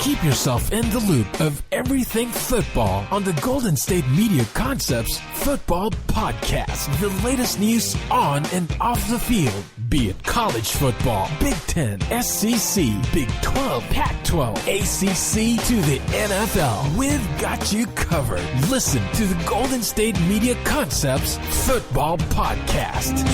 Keep yourself in the loop of everything football on the Golden State Media Concepts Football Podcast. The latest news on and off the field, be it college football, Big Ten, SEC, Big 12, Pac-12, ACC to the NFL. We've got you covered. Listen to the Golden State Media Concepts Football Podcast.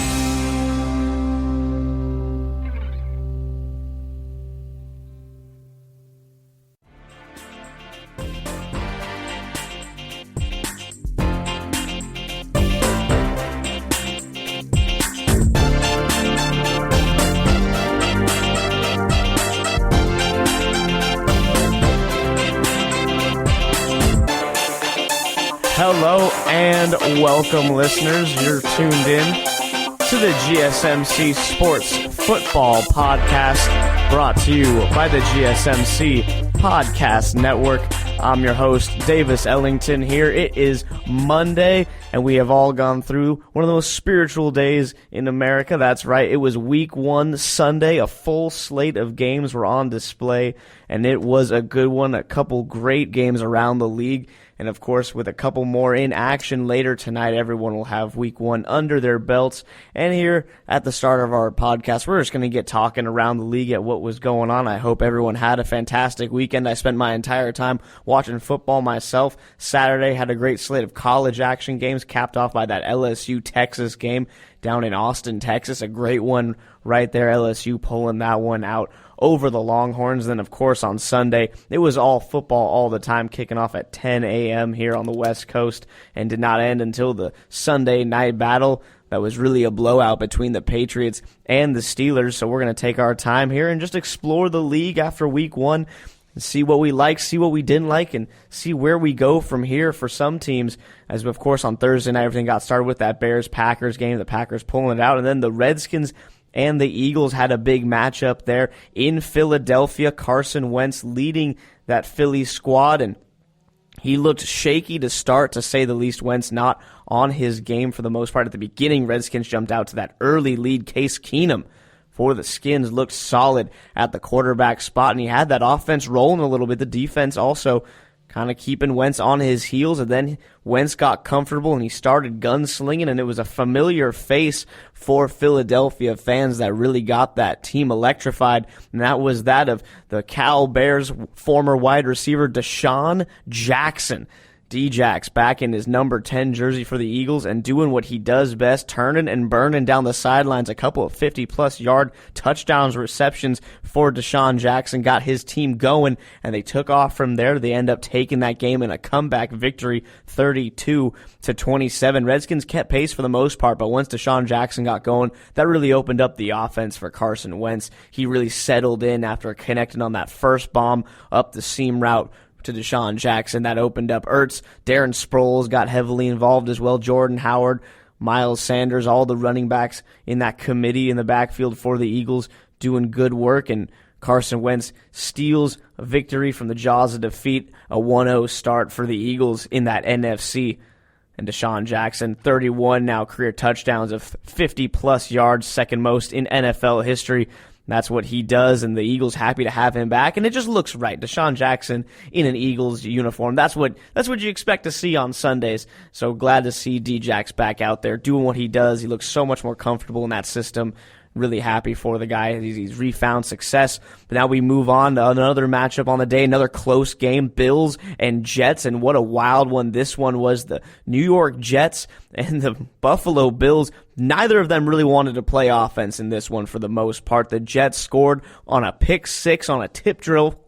Hello and welcome, listeners. You're tuned in to the GSMC Sports Football Podcast, brought to you by the GSMC Podcast Network. I'm your host, Davis Ellington here. It is Monday, and we have all gone through one of the most spiritual days in America. That's right. It was Week 1 Sunday. A full slate of games were on display, and it was a good one. A couple great games around the league. And, of course, with a couple more in action later tonight, everyone will have Week 1 under their belts. And here at the start of our podcast, we're just going to get talking around the league at what was going on. I hope everyone had a fantastic weekend. I spent my entire time watching football myself. Saturday had a great slate of college action games, capped off by that LSU-Texas game down in Austin, Texas. A great one right there, LSU pulling that one out over the Longhorns. Then, of course, on Sunday, it was all football all the time, kicking off at 10 a.m. here on the West Coast, and did not end until the Sunday night battle. That was really a blowout between the Patriots and the Steelers. So we're going to take our time here and just explore the league after Week 1 and see what we like, see what we didn't like, and see where we go from here for some teams. As, of course, on Thursday night, everything got started with that Bears-Packers game, the Packers pulling it out, and then the Redskins and the Eagles had a big matchup there in Philadelphia. Carson Wentz leading that Philly squad, and he looked shaky to start, to say the least. Wentz not on his game for the most part. At the beginning, Redskins jumped out to that early lead. Case Keenum for the Skins looked solid at the quarterback spot, and he had that offense rolling a little bit. The defense also kind of keeping Wentz on his heels, and then Wentz got comfortable and he started gunslinging, and it was a familiar face for Philadelphia fans that really got that team electrified, and that was that of the Cal Bears former wide receiver Deshaun Jackson. D-Jax back in his number 10 jersey for the Eagles and doing what he does best, turning and burning down the sidelines. A couple of 50-plus yard touchdowns, receptions for Deshaun Jackson got his team going, and they took off from there. They end up taking that game in a comeback victory, 32-27. Redskins kept pace for the most part, but once Deshaun Jackson got going, that really opened up the offense for Carson Wentz. He really settled in after connecting on that first bomb up the seam route to Deshaun Jackson. That opened up Ertz. Darren Sproles got heavily involved as well. Jordan Howard, Miles Sanders, all the running backs in that committee in the backfield for the Eagles doing good work, and Carson Wentz steals a victory from the jaws of defeat, a 1-0 start for the Eagles in that NFC. And Deshaun Jackson, 31 now career touchdowns of 50-plus yards, second most in NFL history. That's what he does, and the Eagles happy to have him back, and it just looks right. Deshaun Jackson in an Eagles uniform. That's what you expect to see on Sundays. So glad to see D-Jax back out there doing what he does. He looks so much more comfortable in that system. Really happy for the guy. He's refound success. But now we move on to another matchup on the day, another close game, Bills and Jets, and what a wild one this one was. The New York Jets and the Buffalo Bills, neither of them really wanted to play offense in this one for the most part. The Jets scored on a pick six on a tip drill.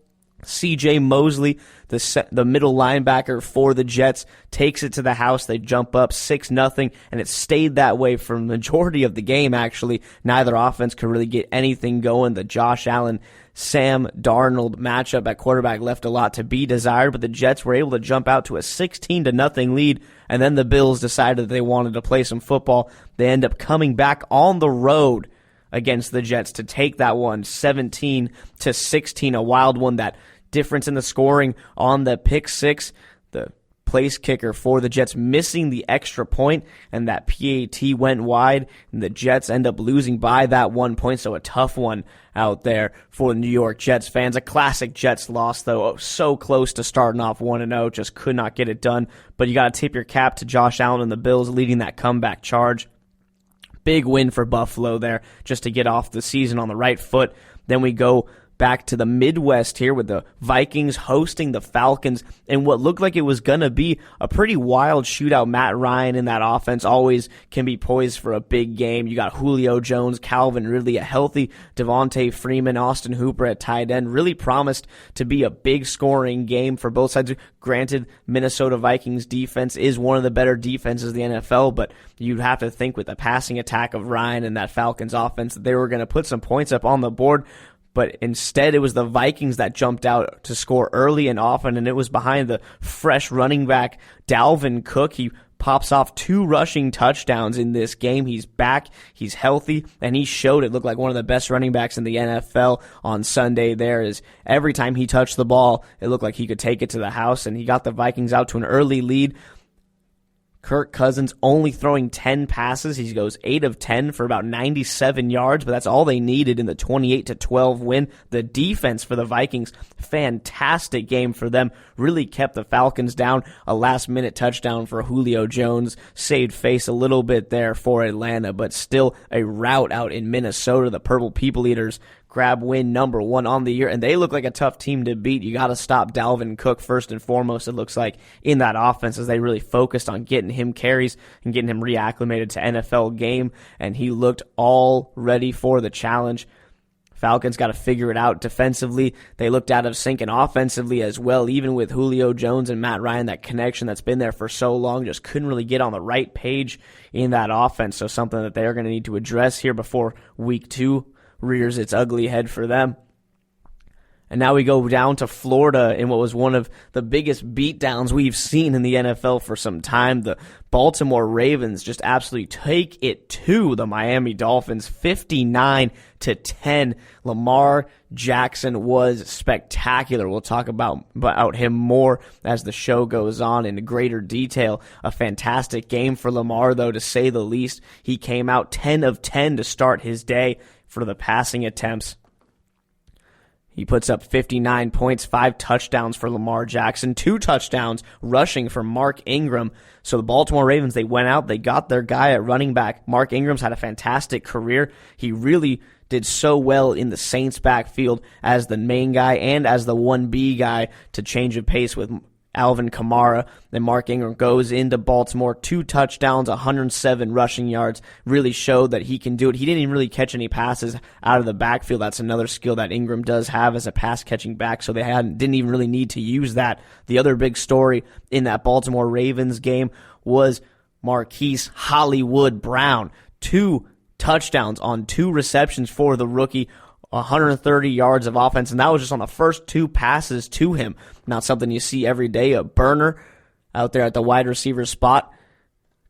C.J. Mosley, the middle linebacker for the Jets, takes it to the house. They jump up 6-0, and it stayed that way for the majority of the game, actually. Neither offense could really get anything going. The Josh Allen, Sam Darnold matchup at quarterback left a lot to be desired, but the Jets were able to jump out to a 16-0 lead, and then the Bills decided that they wanted to play some football. They end up coming back on the road against the Jets to take that one 17-16, a wild one. That difference in the scoring on the pick six, the place kicker for the Jets, missing the extra point, and that PAT went wide, and the Jets end up losing by that 1 point, so a tough one out there for the New York Jets fans. A classic Jets loss, though, so close to starting off 1-0, just could not get it done, but you got to tip your cap to Josh Allen and the Bills leading that comeback charge. Big win for Buffalo there, just to get off the season on the right foot. Then we go back to the Midwest here with the Vikings hosting the Falcons and what looked like it was going to be a pretty wild shootout. Matt Ryan in that offense always can be poised for a big game. You got Julio Jones, Calvin Ridley, a healthy Devontae Freeman, Austin Hooper at tight end. Really promised to be a big scoring game for both sides. Granted, Minnesota Vikings defense is one of the better defenses in the NFL, but you'd have to think with the passing attack of Ryan and that Falcons offense that they were going to put some points up on the board. But instead, it was the Vikings that jumped out to score early and often, and it was behind the fresh running back, Dalvin Cook. He pops off 2 rushing touchdowns in this game. He's back, he's healthy, and he showed it looked like one of the best running backs in the NFL on Sunday there. Is every time he touched the ball, it looked like he could take it to the house, and he got the Vikings out to an early lead. Kirk Cousins only throwing 10 passes. He goes 8 of 10 for about 97 yards, but that's all they needed in the 28-12 win. The defense for the Vikings, fantastic game for them. Really kept the Falcons down. A last-minute touchdown for Julio Jones saved face a little bit there for Atlanta, but still a rout out in Minnesota. The Purple People Eaters grab win number 1 on the year, and they look like a tough team to beat. You got to stop Dalvin Cook first and foremost, it looks like, in that offense, as they really focused on getting him carries and getting him reacclimated to NFL game, and he looked all ready for the challenge. Falcons got to figure it out defensively. They looked out of sync and offensively as well, even with Julio Jones and Matt Ryan, that connection that's been there for so long, just couldn't really get on the right page in that offense, so something that they're going to need to address here before week 2 rears its ugly head for them. And now we go down to Florida in what was one of the biggest beatdowns we've seen in the NFL for some time. The Baltimore Ravens just absolutely take it to the Miami Dolphins, 59-10. Lamar Jackson was spectacular. We'll talk about him more as the show goes on in greater detail. A fantastic game for Lamar, though, to say the least. He came out 10 of 10 to start his day for the passing attempts. He puts up 59 points, 5 touchdowns for Lamar Jackson, 2 touchdowns rushing for Mark Ingram. So the Baltimore Ravens, they went out, they got their guy at running back. Mark Ingram's had a fantastic career. He really did so well in the Saints backfield as the main guy and as the 1B guy to change of pace with Alvin Kamara. Then Mark Ingram goes into Baltimore, 2 touchdowns, 107 rushing yards, really showed that he can do it. He didn't even really catch any passes out of the backfield. That's another skill that Ingram does have as a pass-catching back, so they didn't even really need to use that. The other big story in that Baltimore Ravens game was Marquise Hollywood Brown. 2 touchdowns on 2 receptions for the rookie, 130 yards of offense, and that was just on the first 2 passes to him. Not something you see every day. A burner out there at the wide receiver spot,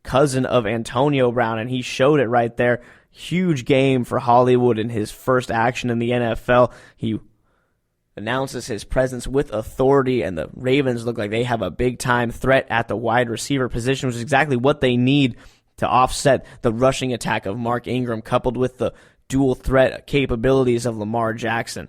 cousin of Antonio Brown, and he showed it right there. Huge game for Hollywood in his first action in the NFL. He announces his presence with authority, and the Ravens look like they have a big-time threat at the wide receiver position, which is exactly what they need to offset the rushing attack of Mark Ingram, coupled with the dual threat capabilities of Lamar Jackson.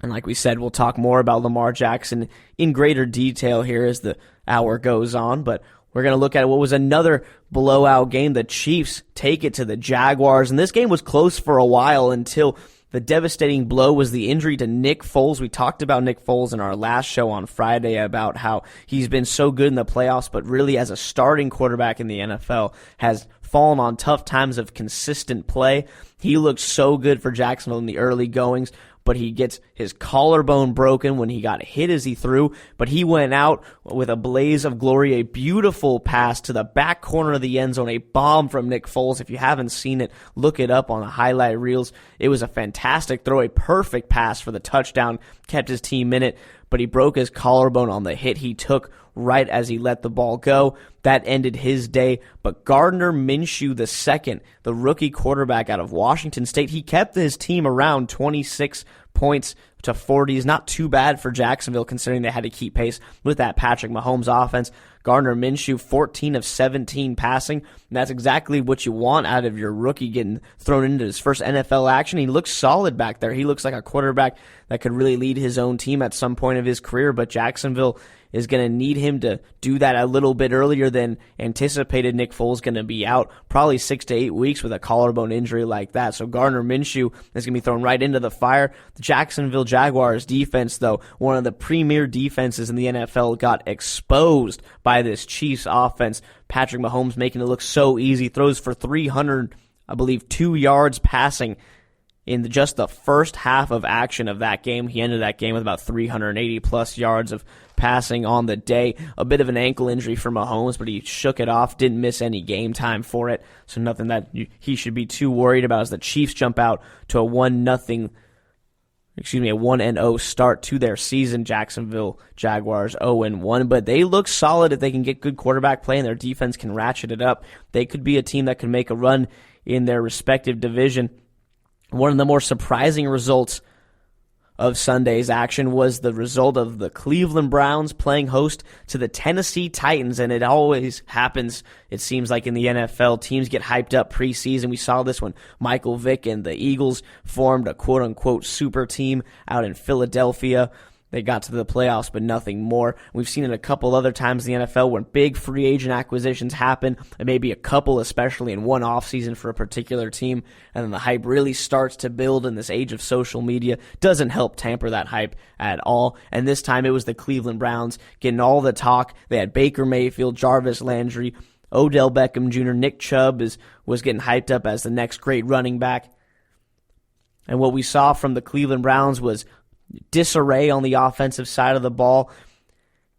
And like we said, we'll talk more about Lamar Jackson in greater detail here as the hour goes on, but we're going to look at what was another blowout game. The Chiefs take it to the Jaguars, and this game was close for a while until the devastating blow was the injury to Nick Foles. We talked about Nick Foles in our last show on Friday about how he's been so good in the playoffs, but really as a starting quarterback in the NFL has fallen on tough times of consistent play. He looked so good for Jacksonville in the early goings, but he gets his collarbone broken when he got hit as he threw, but he went out with a blaze of glory, a beautiful pass to the back corner of the end zone, a bomb from Nick Foles. If you haven't seen it, look it up on the highlight reels. It was a fantastic throw, a perfect pass for the touchdown, kept his team in it, but he broke his collarbone on the hit he took right as he let the ball go. That ended his day. But Gardner Minshew II, the rookie quarterback out of Washington State, he kept his team around 26 points to 40 is not too bad for Jacksonville, considering they had to keep pace with that Patrick Mahomes offense. Gardner Minshew, 14 of 17 passing, and that's exactly what you want out of your rookie getting thrown into his first NFL action. He looks solid back there. He looks like a quarterback that could really lead his own team at some point of his career, but Jacksonville is going to need him to do that a little bit earlier than anticipated. Nick Foles going to be out probably 6 to 8 weeks with a collarbone injury like that. So Gardner Minshew is going to be thrown right into the fire. The Jacksonville Jaguars defense, though, one of the premier defenses in the NFL, got exposed by this Chiefs offense. Patrick Mahomes making it look so easy. Throws for 2 yards passing in just the first half of action of that game. He ended that game with about 380-plus yards of passing on the day. A bit of an ankle injury for Mahomes, but he shook it off, didn't miss any game time for it, so nothing that he should be too worried about as the Chiefs jump out to a 1-0 start to their season. Jacksonville Jaguars 0-1, but they look solid. If they can get good quarterback play and their defense can ratchet it up, they could be a team that can make a run in their respective division. One of the more surprising results of Sunday's action was the result of the Cleveland Browns playing host to the Tennessee Titans, and it always happens, it seems like, in the NFL. Teams get hyped up preseason. We saw this when Michael Vick and the Eagles formed a quote-unquote super team out in Philadelphia. They got to the playoffs, but nothing more. We've seen it a couple other times in the NFL when big free agent acquisitions happen, and maybe a couple, especially in one offseason for a particular team, and then the hype really starts to build in this age of social media. Doesn't help tamper that hype at all. And this time it was the Cleveland Browns getting all the talk. They had Baker Mayfield, Jarvis Landry, Odell Beckham Jr., Nick Chubb was getting hyped up as the next great running back. And what we saw from the Cleveland Browns was disarray on the offensive side of the ball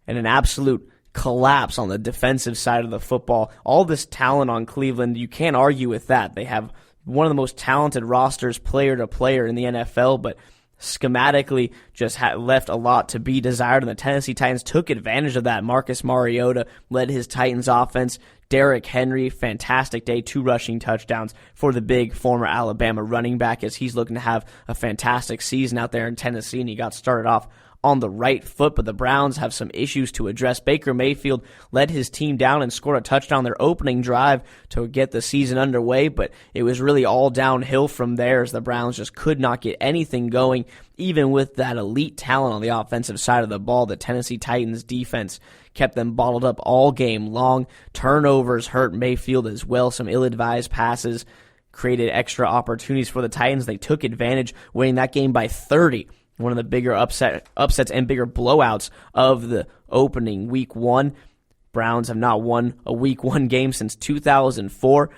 and an absolute collapse on the defensive side of the football. All this talent on Cleveland, you can't argue with that. They have one of the most talented rosters player to player in the NFL, but schematically just left a lot to be desired, and the Tennessee Titans took advantage of that. Marcus Mariota led his Titans offense. Derrick Henry, fantastic day, 2 rushing touchdowns for the big former Alabama running back, as he's looking to have a fantastic season out there in Tennessee, and he got started off on the right foot, but the Browns have some issues to address. Baker Mayfield led his team down and scored a touchdown on their opening drive to get the season underway, but it was really all downhill from there as the Browns just could not get anything going. Even with that elite talent on the offensive side of the ball, the Tennessee Titans defense kept them bottled up all game long. Turnovers hurt Mayfield as well. Some ill-advised passes created extra opportunities for the Titans. They took advantage, winning that game by 30. One of the bigger upsets and bigger blowouts of the opening week 1. Browns have not won a week 1 game since 2004.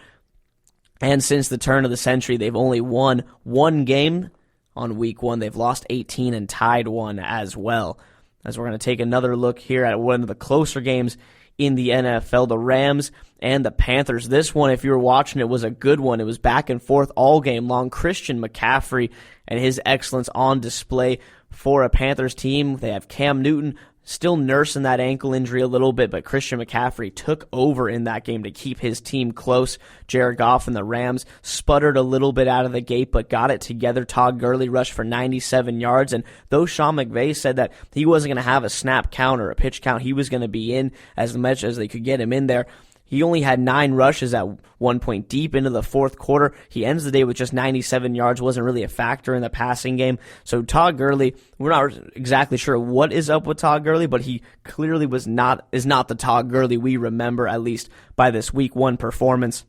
And since the turn of the century, they've only won 1 game on week 1. They've lost 18 and tied 1 as well. As we're going to take another look here at one of the closer games in the NFL, the Rams and the Panthers. This one, if you were watching it, was a good one. It was back and forth all game long. Christian McCaffrey and his excellence on display for a Panthers team. They have Cam Newton still nursing that ankle injury a little bit, but Christian McCaffrey took over in that game to keep his team close. Jared Goff and the Rams sputtered a little bit out of the gate, but got it together. Todd Gurley rushed for 97 yards, and though Sean McVay said that he wasn't going to have a snap count or a pitch count, he was going to be in as much as they could get him in there. He only had 9 rushes at one point deep into the fourth quarter. He ends the day with just 97 yards, wasn't really a factor in the passing game. So Todd Gurley, we're not exactly sure what is up with Todd Gurley, but he clearly is not the Todd Gurley we remember, at least by this week 1 performance.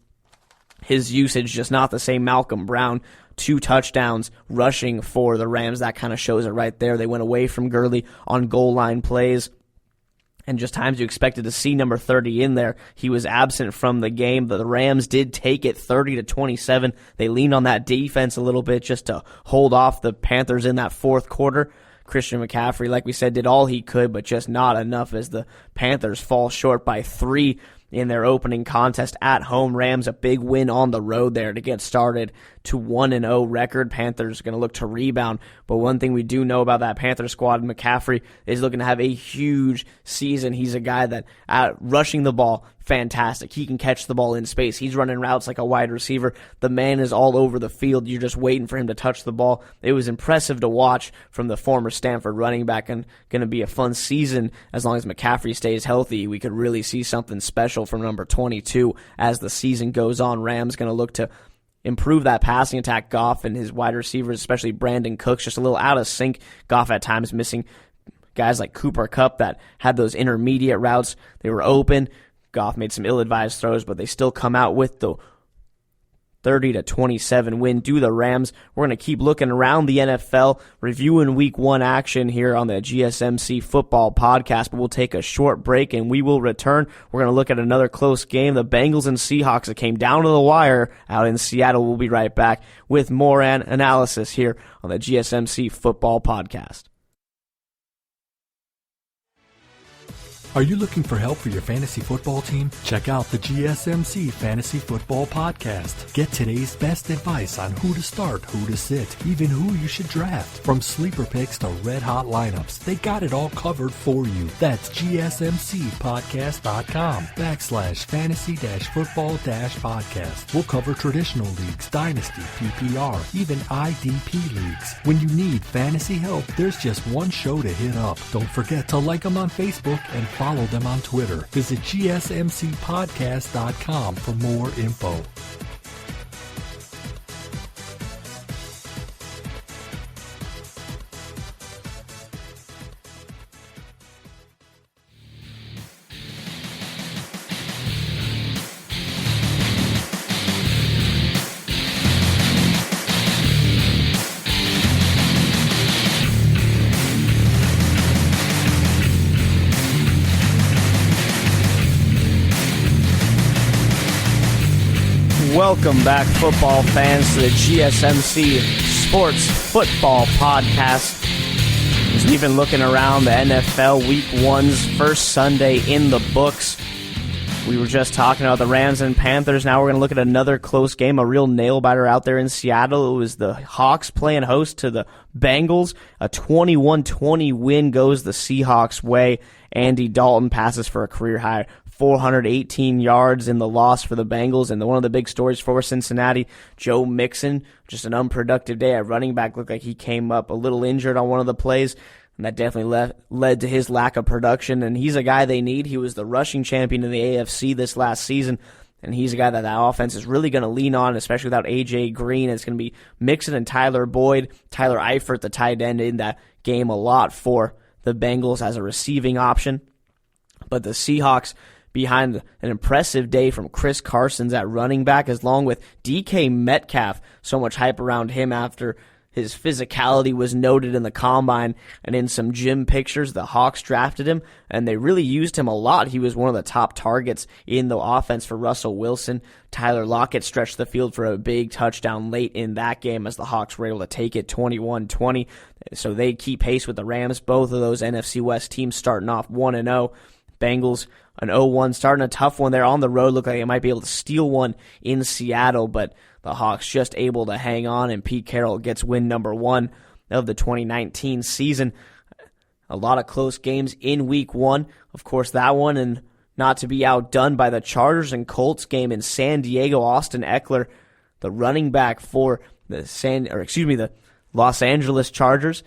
His usage just not the same. Malcolm Brown, 2 touchdowns rushing for the Rams. That kind of shows it right there. They went away from Gurley on goal line plays. And just times you expected to see number 30 in there, he was absent from the game. The Rams did take it 30-27. They leaned on that defense a little bit just to hold off the Panthers in that fourth quarter. Christian McCaffrey, like we said, did all he could, but just not enough as the Panthers fall short by 3 in their opening contest at home. Rams, a big win on the road there to get started to 1-0 record. Panthers going to look to rebound. But one thing we do know about that Panther squad, McCaffrey is looking to have a huge season. He's a guy that rushing the ball, fantastic. He can catch the ball in space. He's running routes like a wide receiver. The man is all over the field. You're just waiting for him to touch the ball. It was impressive to watch from the former Stanford running back, and going to be a fun season as long as McCaffrey stays healthy. We could really see something special from number 22 as the season goes on. Rams going to look to improve that passing attack. Goff and his wide receivers, especially Brandon Cooks, just a little out of sync. Goff at times missing guys like Cooper Kupp that had those intermediate routes. They were open. Goff made some ill-advised throws, but they still come out with the 30-27 win. Do the Rams. We're going to keep looking around the NFL, reviewing Week 1 action here on the GSMC Football Podcast, but we'll take a short break and we will return. We're going to look at another close game, the Bengals and Seahawks that came down to the wire out in Seattle. We'll be right back with more analysis here on the GSMC Football Podcast. Are you looking for help for your fantasy football team? Check out the GSMC Fantasy Football Podcast. Get today's best advice on who to start, who to sit, even who you should draft. From sleeper picks to red-hot lineups, they got it all covered for you. That's gsmcpodcast.com/fantasy-football-podcast. We'll cover traditional leagues, dynasty, PPR, even IDP leagues. When you need fantasy help, there's just one show to hit up. Don't forget to like them on Facebook and follow them on Twitter. Visit gsmcpodcast.com for more info. Welcome back, football fans, to the GSMC Sports Football Podcast. As we've been looking around the NFL Week 1's first Sunday in the books. We were just talking about the Rams and Panthers. Now we're going to look at another close game, a real nail-biter out there in Seattle. It was the Hawks playing host to the Bengals. A 21-20 win goes the Seahawks' way. Andy Dalton passes for a career-high 418 yards in the loss for the Bengals. And one of the big stories for Cincinnati, Joe Mixon, just an unproductive day at running back. Looked like he came up a little injured on one of the plays, and that definitely led to his lack of production. And he's a guy they need. He was the rushing champion in the AFC this last season, and he's a guy that offense is really going to lean on, especially without A.J. Green. It's going to be Mixon and Tyler Boyd, Tyler Eifert, the tight end, in that game a lot for the Bengals as a receiving option. But the Seahawks, behind an impressive day from Chris Carson's at running back, along with DK Metcalf. So much hype around him after his physicality was noted in the combine and in some gym pictures. The Hawks drafted him, and they really used him a lot. He was one of the top targets in the offense for Russell Wilson. Tyler Lockett stretched the field for a big touchdown late in that game as the Hawks were able to take it 21-20. So they keep pace with the Rams. Both of those NFC West teams starting off 1-0. Bengals, an 0-1, starting a tough one there on the road. Look like they might be able to steal one in Seattle, but the Hawks just able to hang on, and Pete Carroll gets win number 1 of the 2019 season. A lot of close games in Week 1. Of course, that one, and not to be outdone by the Chargers and Colts game in San Diego. Austin Eckler, the running back for the Los Angeles Chargers,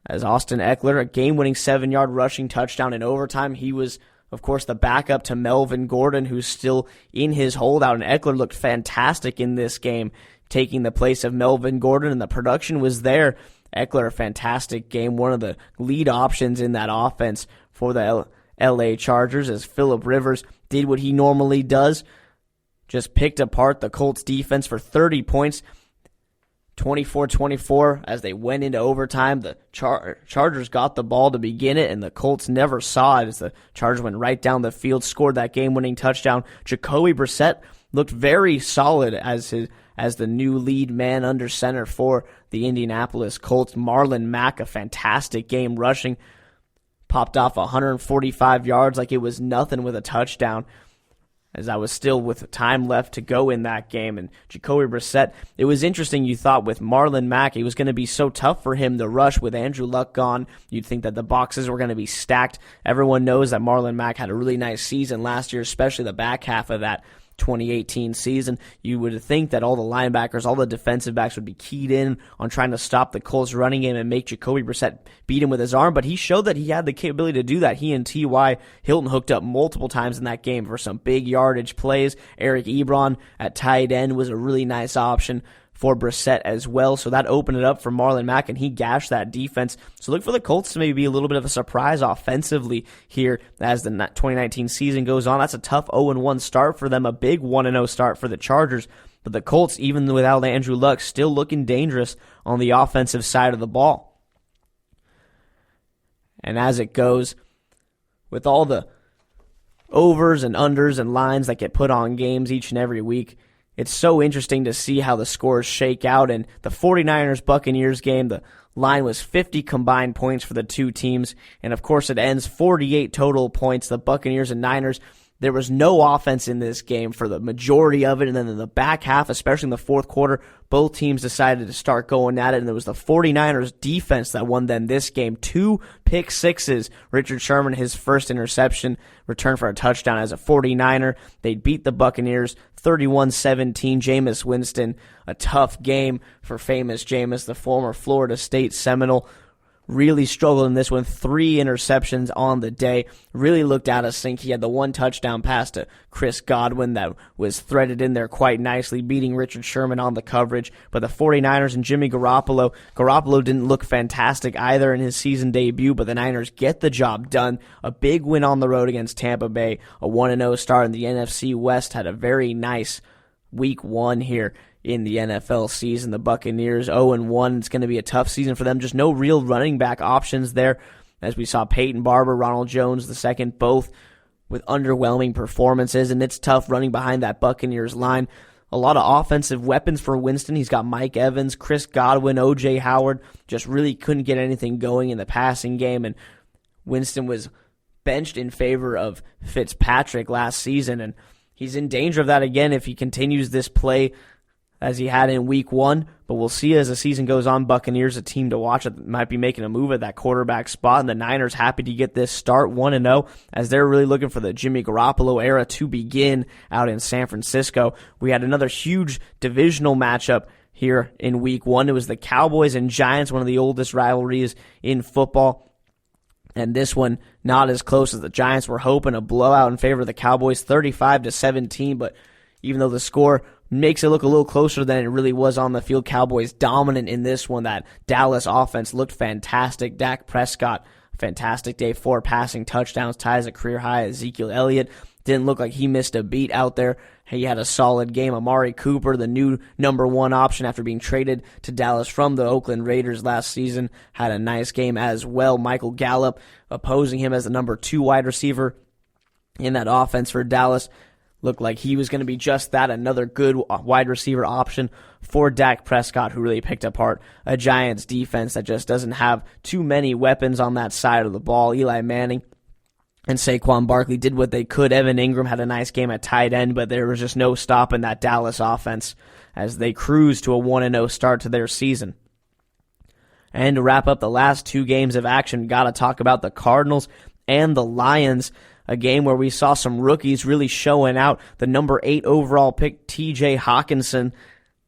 as Austin Eckler, a game-winning 7-yard rushing touchdown in overtime. He was, of course, the backup to Melvin Gordon, who's still in his holdout, and Eckler looked fantastic in this game, taking the place of Melvin Gordon, and the production was there. Eckler, a fantastic game, one of the lead options in that offense for the LA Chargers, as Phillip Rivers did what he normally does, just picked apart the Colts defense for 30 points. 24-24 as they went into overtime. The Chargers got the ball to begin it, and the Colts never saw it as the Chargers went right down the field, scored that game-winning touchdown. Jacoby Brissett looked very solid as the new lead man under center for the Indianapolis Colts. Marlon Mack, a fantastic game rushing. popped off 145 yards like it was nothing with a touchdown, as I was still with time left to go in that game. And Jacoby Brissett, it was interesting, you thought with Marlon Mack, it was going to be so tough for him to rush with Andrew Luck gone. You'd think that the boxes were going to be stacked. Everyone knows that Marlon Mack had a really nice season last year, especially the back half of that 2018 season. You would think that all the linebackers, all the defensive backs would be keyed in on trying to stop the Colts running game and make Jacoby Brissett beat him with his arm, but he showed that he had the capability to do that. He and T.Y. Hilton hooked up multiple times in that game for some big yardage plays. Eric Ebron at tight end was a really nice option for Brissett as well, so that opened it up for Marlon Mack, and he gashed that defense. So look for the Colts to maybe be a little bit of a surprise offensively here as the 2019 season goes on. That's a tough 0-1 start for them, a big 1-0 start for the Chargers, but the Colts, even without Andrew Luck, still looking dangerous on the offensive side of the ball. And as it goes, with all the overs and unders and lines that get put on games each and every week, it's so interesting to see how the scores shake out. In the 49ers-Buccaneers game, the line was 50 combined points for the two teams, and of course it ends 48 total points. The Buccaneers and Niners, there was no offense in this game for the majority of it, and then in the back half, especially in the fourth quarter, both teams decided to start going at it, and it was the 49ers defense that won them this game. 2 pick sixes. Richard Sherman, his first interception, returned for a touchdown as a 49er. They beat the Buccaneers 31-17. Jameis Winston, a tough game for famous Jameis, the former Florida State Seminole. Really struggled in this one. 3 interceptions on the day. Really looked out of sync. He had the 1 touchdown pass to Chris Godwin that was threaded in there quite nicely, beating Richard Sherman on the coverage. But the 49ers and Jimmy Garoppolo didn't look fantastic either in his season debut, but the Niners get the job done. A big win on the road against Tampa Bay. A 1-0 start in the NFC West. Had a very nice week 1 here in the NFL season. The Buccaneers 0-1. It's going to be a tough season for them. Just no real running back options there, as we saw Peyton Barber, Ronald Jones II, both with underwhelming performances, and it's tough running behind that Buccaneers line. A lot of offensive weapons for Winston. He's got Mike Evans, Chris Godwin, O.J. Howard. Just really couldn't get anything going in the passing game, and Winston was benched in favor of Fitzpatrick last season, and he's in danger of that again if he continues this play as he had in week 1, but we'll see as the season goes on. Buccaneers, a team to watch that might be making a move at that quarterback spot, and the Niners happy to get this start 1-0 as they're really looking for the Jimmy Garoppolo era to begin out in San Francisco. We had another huge divisional matchup here in week 1. It was the Cowboys and Giants, one of the oldest rivalries in football. And this one, not as close as the Giants were hoping. A blowout in favor of the Cowboys, 35-17, but even though the score makes it look a little closer than it really was on the field, Cowboys dominant in this one. That Dallas offense looked fantastic. Dak Prescott, fantastic day, 4 passing touchdowns, ties a career high. Ezekiel Elliott didn't look like he missed a beat out there. He had a solid game. Amari Cooper, the new number 1 option after being traded to Dallas from the Oakland Raiders last season, had a nice game as well. Michael Gallup opposing him as the number 2 wide receiver in that offense for Dallas. Looked like he was going to be just that, another good wide receiver option for Dak Prescott, who really picked apart a Giants defense that just doesn't have too many weapons on that side of the ball. Eli Manning and Saquon Barkley did what they could. Evan Ingram had a nice game at tight end, but there was just no stopping that Dallas offense as they cruised to a 1-0 start to their season. And to wrap up the last 2 games of action, got to talk about the Cardinals and the Lions. A game where we saw some rookies really showing out. The number 8 overall pick, T.J. Hawkinson,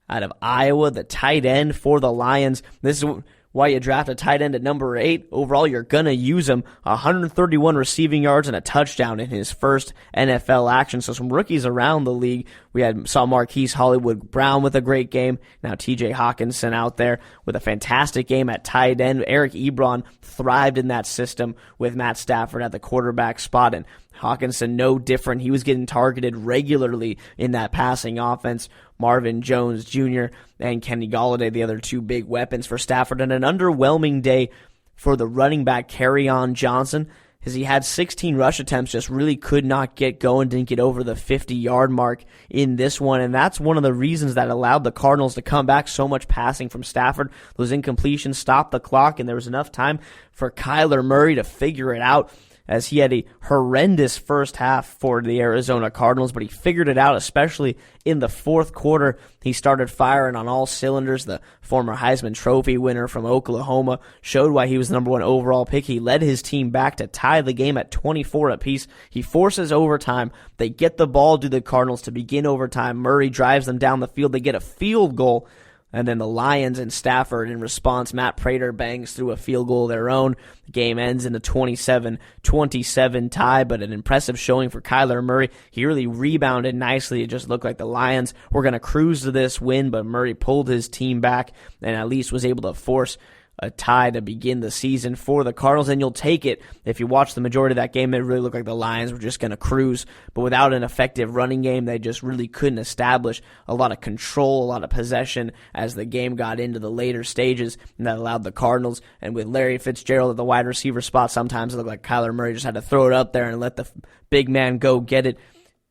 out of Iowa, the tight end for the Lions. This is why you draft a tight end at number 8. Overall, you're going to use him. 131 receiving yards and a touchdown in his first NFL action. So some rookies around the league. We saw Marquise Hollywood Brown with a great game. Now T.J. Hawkinson out there with a fantastic game at tight end. Eric Ebron thrived in that system with Matt Stafford at the quarterback spot, and Hawkinson no different. He was getting targeted regularly in that passing offense. Marvin Jones Jr. and Kenny Golladay, the other 2 big weapons for Stafford, and an underwhelming day for the running back Kerryon Johnson. is he had 16 rush attempts, just really could not get going, didn't get over the 50-yard mark in this one, and that's one of the reasons that allowed the Cardinals to come back. So much passing from Stafford. Those incompletions stopped the clock, and there was enough time for Kyler Murray to figure it out, as he had a horrendous first half for the Arizona Cardinals, but he figured it out, especially in the fourth quarter. He started firing on all cylinders. The former Heisman Trophy winner from Oklahoma showed why he was the number 1 overall pick. He led his team back to tie the game at 24 apiece. He forces overtime. They get the ball to the Cardinals to begin overtime. Murray drives them down the field. They get a field goal. And then the Lions and Stafford, in response, Matt Prater bangs through a field goal of their own. The game ends in a 27-27 tie, but an impressive showing for Kyler Murray. He really rebounded nicely. It just looked like the Lions were going to cruise to this win, but Murray pulled his team back and at least was able to force a tie to begin the season for the Cardinals, and you'll take it. If you watch the majority of that game, it really looked like the Lions were just going to cruise, but without an effective running game, they just really couldn't establish a lot of control, a lot of possession as the game got into the later stages, and that allowed the Cardinals, and with Larry Fitzgerald at the wide receiver spot, sometimes it looked like Kyler Murray just had to throw it up there and let the big man go get it.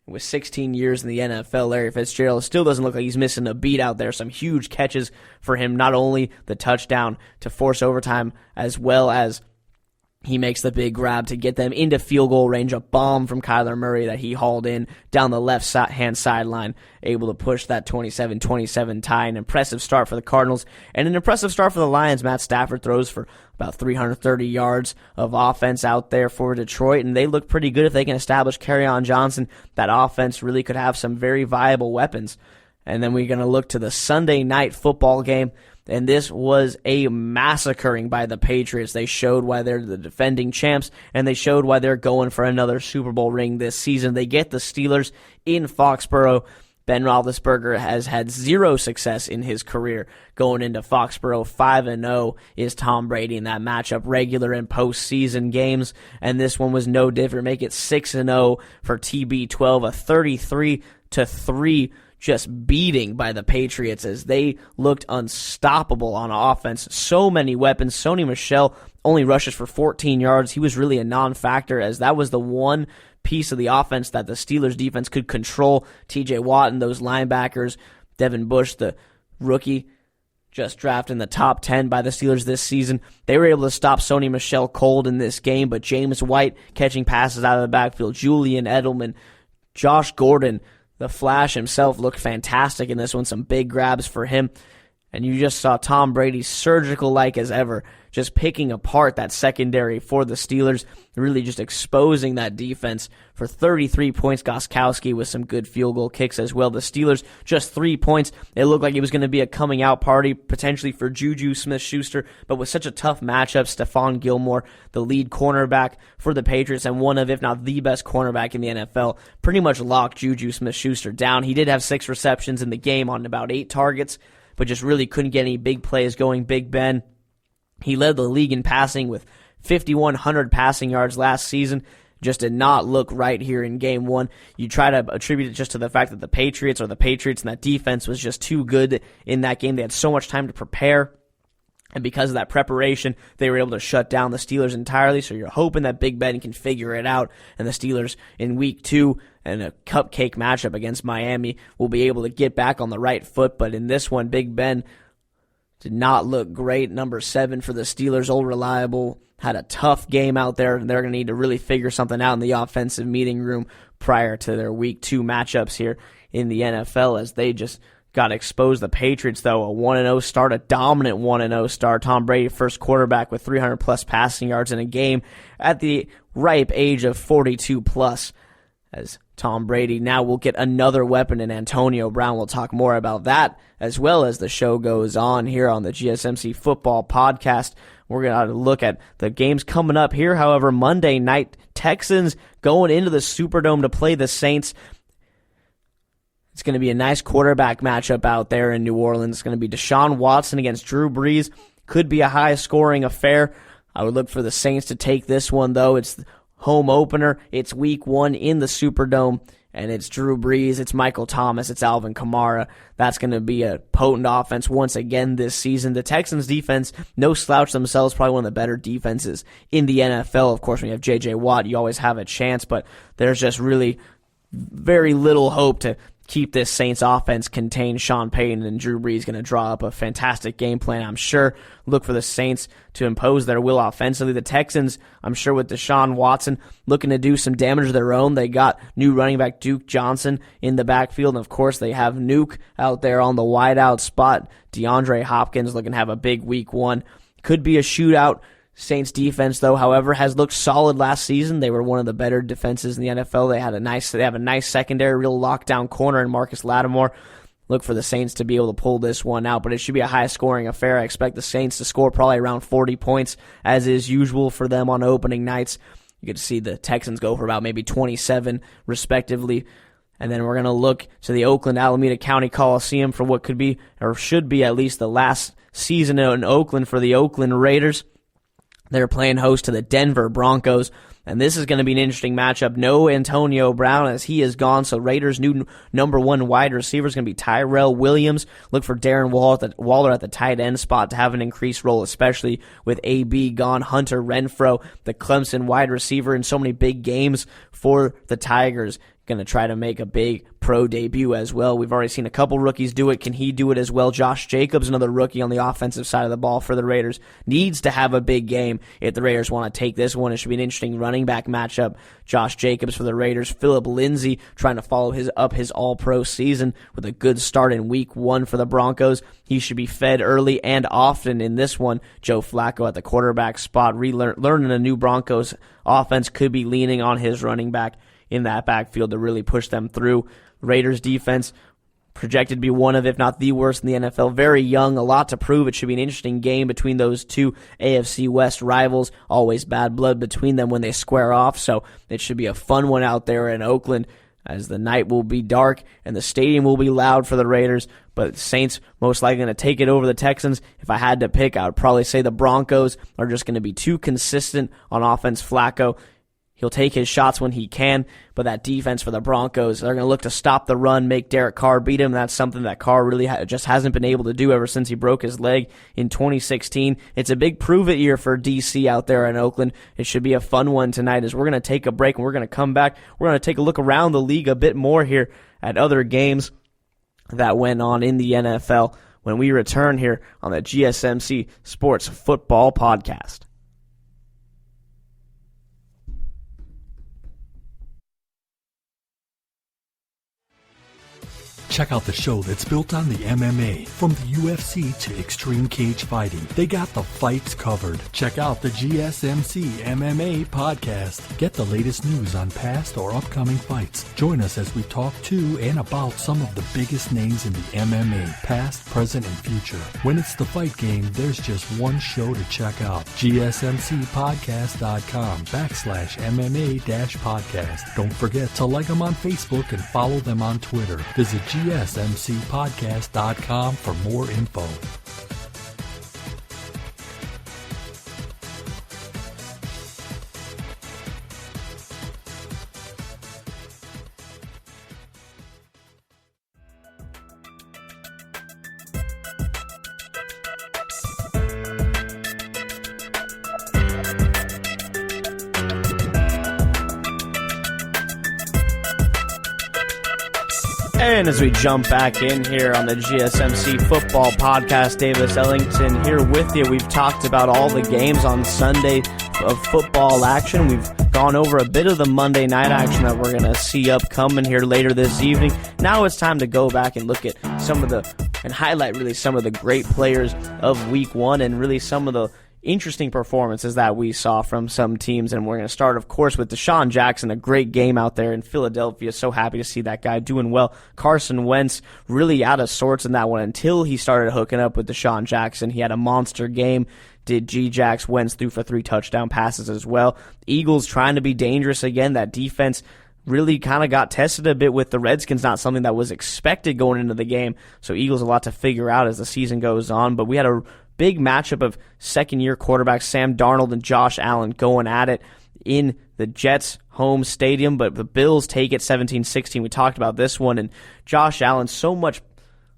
With 16 years in the NFL, Larry Fitzgerald still doesn't look like he's missing a beat out there. Some huge catches for him, not only the touchdown to force overtime, as well as he makes the big grab to get them into field goal range, a bomb from Kyler Murray that he hauled in down the left-hand sideline, able to push that 27-27 tie. An impressive start for the Cardinals, and an impressive start for the Lions. Matt Stafford throws for about 330 yards of offense out there for Detroit, and they look pretty good. If they can establish Kerryon Johnson, that offense really could have some very viable weapons. And then we're going to look to the Sunday night football game, and this was a massacring by the Patriots. They showed why they're the defending champs, and they showed why they're going for another Super Bowl ring this season. They get the Steelers in Foxborough. Ben Roethlisberger has had zero success in his career going into Foxborough. 5-0 is Tom Brady in that matchup, regular and postseason games, and this one was no different. Make it 6-0 for TB12, a 33-3 just beating by the Patriots as they looked unstoppable on offense. So many weapons. Sony Michel only rushes for 14 yards. He was really a non-factor, as that was the one piece of the offense that the Steelers defense could control. TJ Watt and those linebackers, Devin Bush, the rookie, just drafted in the top 10 by the Steelers this season. They were able to stop Sony Michel cold in this game, but James White catching passes out of the backfield, Julian Edelman, Josh Gordon, the Flash himself looked fantastic in this one. Some big grabs for him. And you just saw Tom Brady surgical-like as ever, just picking apart that secondary for the Steelers, really just exposing that defense for 33 points. Gostkowski with some good field goal kicks as well. The Steelers, just 3 points. It looked like it was going to be a coming-out party, potentially for Juju Smith-Schuster, but with such a tough matchup, Stephon Gilmore, the lead cornerback for the Patriots, and one of, if not the best cornerback in the NFL, pretty much locked Juju Smith-Schuster down. He did have 6 receptions in the game on about 8 targets, but just really couldn't get any big plays going. Big Ben, he led the league in passing with 5,100 passing yards last season. Just did not look right here in game one. You try to attribute it just to the fact that the Patriots and that defense was just too good in that game. They had so much time to prepare, and because of that preparation, they were able to shut down the Steelers entirely. So you're hoping that Big Ben can figure it out, and the Steelers in week 2 and a cupcake matchup against Miami will be able to get back on the right foot. But in this one, Big Ben did not look great. Number 7 for the Steelers, Old Reliable, had a tough game out there, and they're going to need to really figure something out in the offensive meeting room prior to their week 2 matchups here in the NFL, as they just got exposed. The Patriots, though, a 1-0 start, a dominant 1-0 start. Tom Brady, first quarterback with 300-plus passing yards in a game at the ripe age of 42-plus, as Tom Brady now will get another weapon in Antonio Brown. We'll talk more about that as well as the show goes on here on the GSMC Football Podcast. We're going to look at the games coming up here. However, Monday night, Texans going into the Superdome to play the Saints. It's going to be a nice quarterback matchup out there in New Orleans. It's going to be Deshaun Watson against Drew Brees. Could be a high-scoring affair. I would look for the Saints to take this one, though. It's home opener. It's week 1 in the Superdome, and it's Drew Brees, it's Michael Thomas, it's Alvin Kamara. That's going to be a potent offense once again this season. The Texans defense, no slouch themselves, probably one of the better defenses in the NFL. Of course, when you have J.J. Watt, you always have a chance, but there's just really very little hope to keep this Saints offense contained. Sean Payton and Drew Brees going to draw up a fantastic game plan, I'm sure. Look for the Saints to impose their will offensively. The Texans, I'm sure with Deshaun Watson looking to do some damage of their own. They got new running back Duke Johnson in the backfield, and of course they have Nuke out there on the wideout spot. DeAndre Hopkins looking to have a big week one. Could be a shootout. Saints defense, though, however, has looked solid last season. They were one of the better defenses in the NFL. They have a nice secondary, real lockdown corner in Marcus Lattimore. Look for the Saints to be able to pull this one out, but it should be a high-scoring affair. I expect the Saints to score probably around 40 points, as is usual for them on opening nights. You get to see the Texans go for about maybe 27, respectively. And then we're going to look to the Oakland Alameda County Coliseum for what could be, or should be at least, the last season in Oakland for the Oakland Raiders. They're playing host to the Denver Broncos, and this is going to be an interesting matchup. No Antonio Brown, as he is gone, so Raiders' new number one wide receiver is going to be Tyrell Williams. Look for Darren Waller at the tight end spot to have an increased role, especially with AB gone. Hunter Renfrow, the Clemson wide receiver in so many big games for the Tigers, going to try to make a big pro debut as well. We've already seen a couple rookies do it. Can he do it as well? Josh Jacobs, another rookie on the offensive side of the ball for the Raiders, needs to have a big game if the Raiders want to take this one. It should be an interesting running back matchup. Josh Jacobs for the Raiders. Phillip Lindsay trying to follow his all-pro season with a good start in week one for the Broncos. He should be fed early and often in this one. Joe Flacco at the quarterback spot, learning a new Broncos offense, could be leaning on his running back in that backfield to really push them through. Raiders defense projected to be one of, if not the worst in the NFL. Very young, a lot to prove. It should be an interesting game between those two AFC West rivals. Always bad blood between them when they square off, so it should be a fun one out there in Oakland, as the night will be dark and the stadium will be loud for the Raiders. But Saints most likely going to take it over the Texans. If I had to pick, I would probably say the Broncos are just going to be too consistent on offense. Flacco, he'll take his shots when he can, but that defense for the Broncos, they're going to look to stop the run, make Derek Carr beat him. That's something that Carr really just hasn't been able to do ever since he broke his leg in 2016. It's a big prove-it year for DC out there in Oakland. It should be a fun one tonight, as we're going to take a break and we're going to come back. We're going to take a look around the league a bit more here at other games that went on in the NFL when we return here on the GSMC Sports Football Podcast. Check out the show that's built on the MMA. From the UFC to extreme cage fighting, they got the fights covered. Check out the GSMC MMA podcast. Get the latest news on past or upcoming fights. Join us as we talk to and about some of the biggest names in the MMA, past, present, and future. When it's the fight game, there's just one show to check out. GSMCpodcast.com/MMA-podcast. Don't forget to like them on Facebook and follow them on Twitter. Visit GSMCpodcast.com for more info. And as we jump back in here on the GSMC Football Podcast, Davis Ellington here with you. We've talked about all the games on Sunday of football action. We've gone over a bit of the Monday night action that we're going to see upcoming here later this evening. Now it's time to go back and look at and highlight really some of the great players of week one and really some of the interesting performances that we saw from some teams. And we're going to start, of course, with Deshaun Jackson, a great game out there in Philadelphia. So happy to see that guy doing well. Carson Wentz really out of sorts in that one until he started hooking up with Deshaun Jackson. He had a monster game. Did G-Jax. Wentz threw for 3 touchdown passes as well. Eagles trying to be dangerous again. That defense really kind of got tested a bit with the Redskins, not something that was expected going into the game. So Eagles a lot to figure out as the season goes on. But we had a big matchup of second-year quarterbacks Sam Darnold and Josh Allen going at it in the Jets' home stadium, but the Bills take it 17-16. We talked about this one, and Josh Allen, so much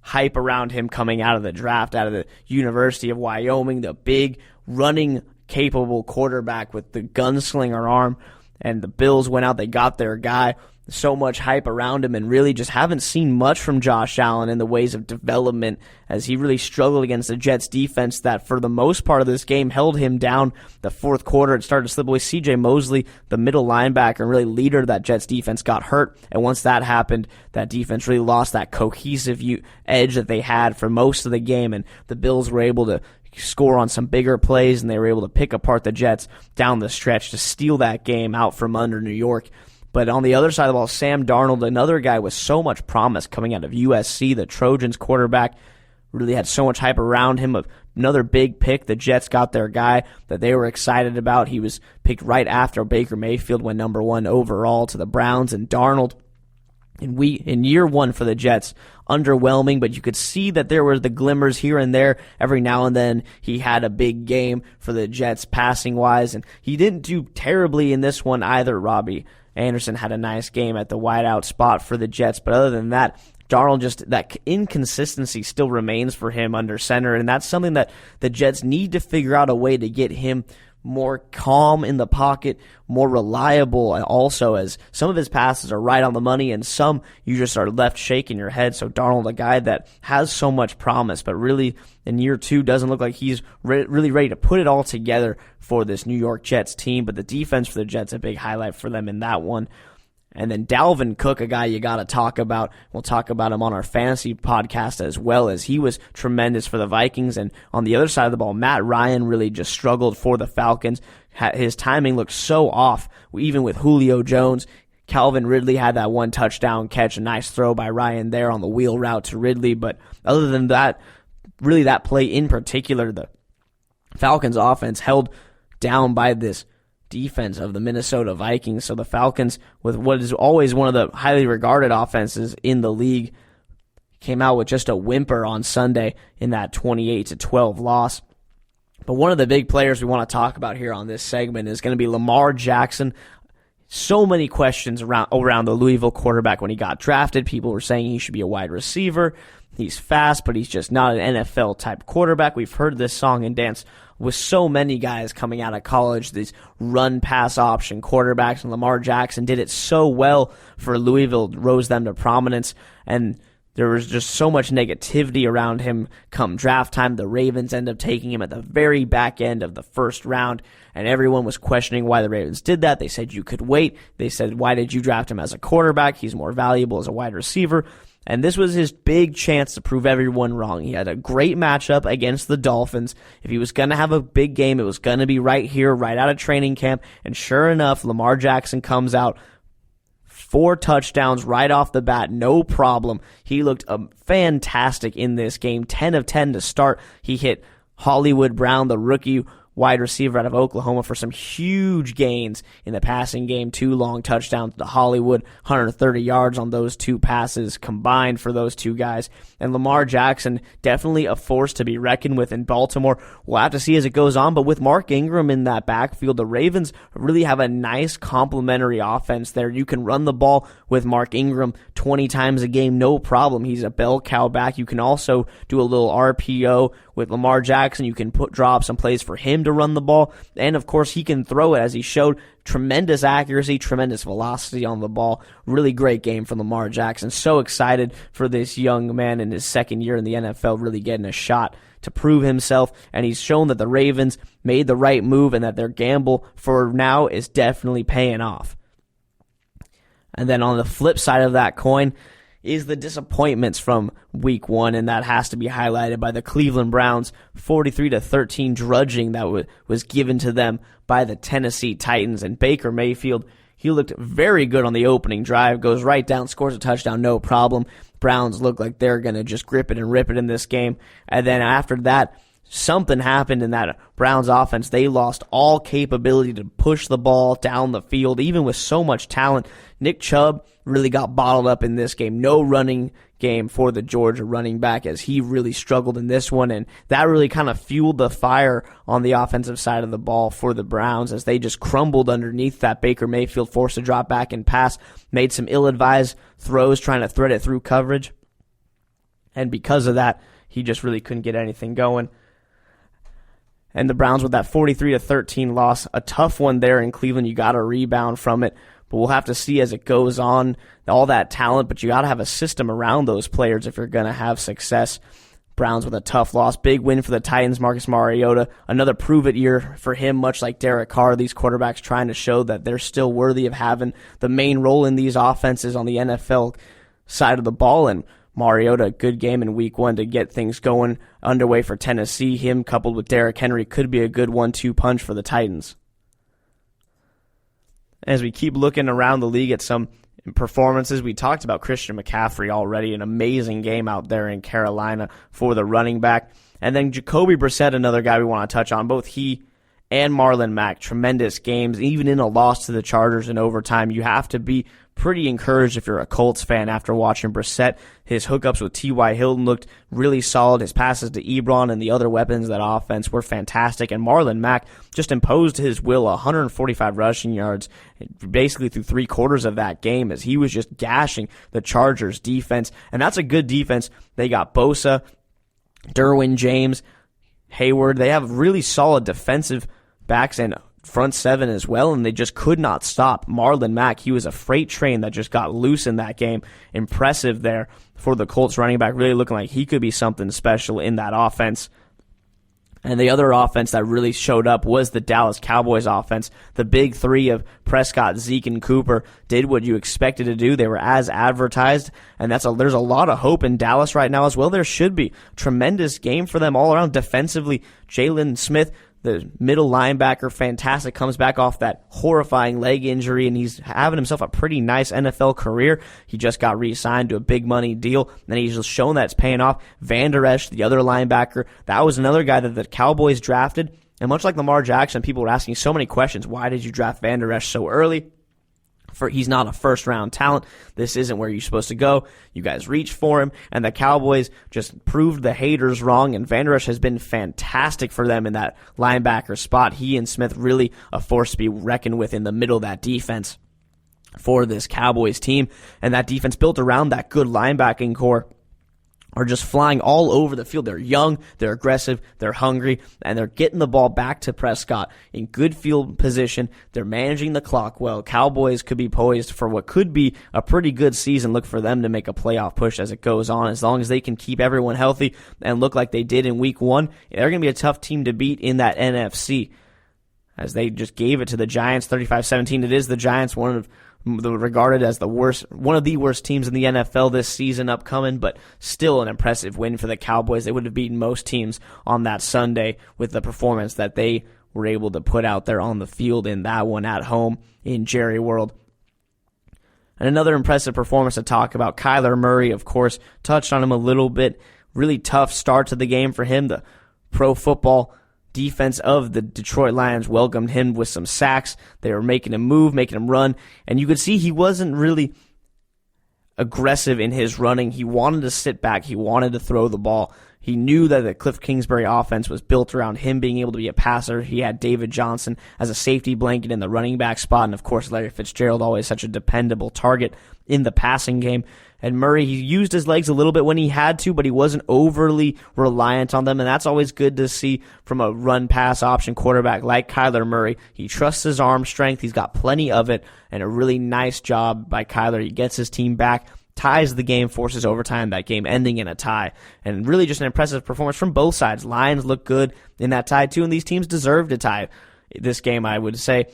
hype around him coming out of the draft, out of the University of Wyoming, the big running capable quarterback with the gunslinger arm, and the Bills went out, they got their guy. So much hype around him, and really just haven't seen much from Josh Allen in the ways of development, as he really struggled against the Jets defense that for the most part of this game held him down. The fourth quarter, it started to slip away. C.J. Mosley, the middle linebacker and really leader of that Jets defense, got hurt, and once that happened, that defense really lost that cohesive edge that they had for most of the game, and the Bills were able to score on some bigger plays, and they were able to pick apart the Jets down the stretch to steal that game out from under New York. But on the other side of the ball, Sam Darnold, another guy with so much promise coming out of USC, the Trojans quarterback, really had so much hype around him. Another big pick. The Jets got their guy that they were excited about. He was picked right after Baker Mayfield went number 1 overall to the Browns, and Darnold, in year one for the Jets, underwhelming, but you could see that there were the glimmers here and there. Every now and then he had a big game for the Jets passing-wise, and he didn't do terribly in this one either, Robbie. Anderson had a nice game at the wideout spot for the Jets, but other than that, Darnold, just that inconsistency still remains for him under center, and that's something that the Jets need to figure out a way to get him more calm in the pocket, more reliable also, as some of his passes are right on the money and some you just are left shaking your head. So Darnold, a guy that has so much promise, but really in year 2 doesn't look like he's really ready to put it all together for this New York Jets team, but the defense for the Jets, a big highlight for them in that one. And then Dalvin Cook, a guy you got to talk about. We'll talk about him on our fantasy podcast as well, as he was tremendous for the Vikings. And on the other side of the ball, Matt Ryan really just struggled for the Falcons. His timing looked so off, even with Julio Jones. Calvin Ridley had that one touchdown catch, a nice throw by Ryan there on the wheel route to Ridley. But other than that, really that play in particular, the Falcons offense held down by this defense of the Minnesota Vikings. So the Falcons, with what is always one of the highly regarded offenses in the league, came out with just a whimper on Sunday in that 28-12 loss. But one of the big players we want to talk about here on this segment is going to be Lamar Jackson. So many questions around the Louisville quarterback when he got drafted. People were saying he should be a wide receiver. He's fast, but he's just not an NFL-type quarterback. We've heard this song and dance with so many guys coming out of college, these run-pass option quarterbacks, and Lamar Jackson did it so well for Louisville, rose them to prominence, and there was just so much negativity around him come draft time. The Ravens end up taking him at the very back end of the first round, and everyone was questioning why the Ravens did that. They said you could wait. They said, why did you draft him as a quarterback? He's more valuable as a wide receiver. And this was his big chance to prove everyone wrong. He had a great matchup against the Dolphins. If he was going to have a big game, it was going to be right here, right out of training camp. And sure enough, Lamar Jackson comes out, 4 touchdowns right off the bat, no problem. He looked fantastic in this game, 10 of 10 to start. He hit Hollywood Brown, the rookie wide receiver out of Oklahoma, for some huge gains in the passing game. 2 long touchdowns to Hollywood, 130 yards on those 2 passes combined for those 2 guys. And Lamar Jackson, definitely a force to be reckoned with in Baltimore. We'll have to see as it goes on, but with Mark Ingram in that backfield, the Ravens really have a nice complementary offense there. You can run the ball with Mark Ingram 20 times a game, no problem. He's a bell cow back. You can also do a little RPO with Lamar Jackson. You can drop some plays for him to run the ball, and of course he can throw it, as he showed tremendous accuracy, tremendous velocity on the ball. Really great game for Lamar Jackson. So excited for this young man in his second year in the NFL, really getting a shot to prove himself, and he's shown that the Ravens made the right move and that their gamble for now is definitely paying off. And then on the flip side of that coin is the disappointments from week 1, and that has to be highlighted by the Cleveland Browns 43-13 drudging that was given to them by the Tennessee Titans. And Baker Mayfield, he looked very good on the opening drive, goes right down, scores a touchdown, no problem. Browns look like they're going to just grip it and rip it in this game. And then after that, something happened in that Browns offense. They lost all capability to push the ball down the field, even with so much talent. Nick Chubb really got bottled up in this game. No running game for the Georgia running back as he really struggled in this one, and that really kind of fueled the fire on the offensive side of the ball for the Browns as they just crumbled underneath that. Baker Mayfield forced to drop back and pass, made some ill-advised throws trying to thread it through coverage, and because of that, he just really couldn't get anything going. And the Browns with that 43-13 loss, a tough one there in Cleveland. You got to rebound from it, but we'll have to see as it goes on. All that talent, but you got to have a system around those players if you're going to have success. Browns with a tough loss. Big win for the Titans, Marcus Mariota. Another prove-it year for him, much like Derek Carr. These quarterbacks trying to show that they're still worthy of having the main role in these offenses on the NFL side of the ball. And Mariota, a good game in week 1 to get things going underway for Tennessee. Him coupled with Derrick Henry could be a good 1-2 punch for the Titans. As we keep looking around the league at some performances, we talked about Christian McCaffrey already, an amazing game out there in Carolina for the running back. And then Jacoby Brissett, another guy we want to touch on. Both he and Marlon Mack, tremendous games. Even in a loss to the Chargers in overtime, you have to be pretty encouraged if you're a Colts fan after watching Brissett. His hookups with T.Y. Hilton looked really solid. His passes to Ebron and the other weapons of that offense were fantastic. And Marlon Mack just imposed his will, 145 rushing yards, basically through 3/4 of that game as he was just gashing the Chargers defense. And that's a good defense. They got Bosa, Derwin James, Hayward. They have really solid defensive backs and front seven as well, and they just could not stop Marlon Mack. He was a freight train that just got loose in that game. Impressive there for the Colts running back, really looking like he could be something special in that offense. And the other offense that really showed up was the Dallas Cowboys offense. The big three of Prescott, Zeke, and Cooper did what you expected to do. They were as advertised, and there's a lot of hope in Dallas right now as well. There should be. Tremendous game for them all around. Defensively, Jalen Smith, the middle linebacker, fantastic, comes back off that horrifying leg injury, and he's having himself a pretty nice NFL career. He just got re-signed to a big money deal, and he's just shown that it's paying off. Van Der Esch, the other linebacker, that was another guy that the Cowboys drafted, and much like Lamar Jackson, people were asking so many questions. Why did you draft Van Der Esch so early? He's not a first-round talent. This isn't where you're supposed to go. You guys reached for him, and the Cowboys just proved the haters wrong, and Van Der Esch has been fantastic for them in that linebacker spot. He and Smith really a force to be reckoned with in the middle of that defense for this Cowboys team, and that defense built around that good linebacking core are just flying all over the field. They're young, they're aggressive, they're hungry, and they're getting the ball back to Prescott in good field position. They're managing the clock well. Cowboys could be poised for what could be a pretty good season. Look for them to make a playoff push as it goes on. As long as they can keep everyone healthy and look like they did in week 1, they're going to be a tough team to beat in that NFC. As they just gave it to the Giants 35-17. It is the Giants, regarded as one of the worst teams in the NFL this season upcoming, but still an impressive win for the Cowboys. They would have beaten most teams on that Sunday with the performance that they were able to put out there on the field in that one at home in Jerry World. And another impressive performance to talk about, Kyler Murray, of course, touched on him a little bit. Really tough start to the game for him. The Pro Football defense of the Detroit Lions welcomed him with some sacks. They were making him move, making him run, and you could see he wasn't really aggressive in his running. He wanted to sit back. He wanted to throw the ball. He knew that the Cliff Kingsbury offense was built around him being able to be a passer. He had David Johnson as a safety blanket in the running back spot, and of course Larry Fitzgerald, always such a dependable target in the passing game. And Murray, he used his legs a little bit when he had to, but he wasn't overly reliant on them, and that's always good to see from a run-pass option quarterback like Kyler Murray. He trusts his arm strength. He's got plenty of it, and a really nice job by Kyler. He gets his team back, ties the game, forces overtime, that game ending in a tie. And really just an impressive performance from both sides. Lions look good in that tie, too, and these teams deserve to tie this game, I would say.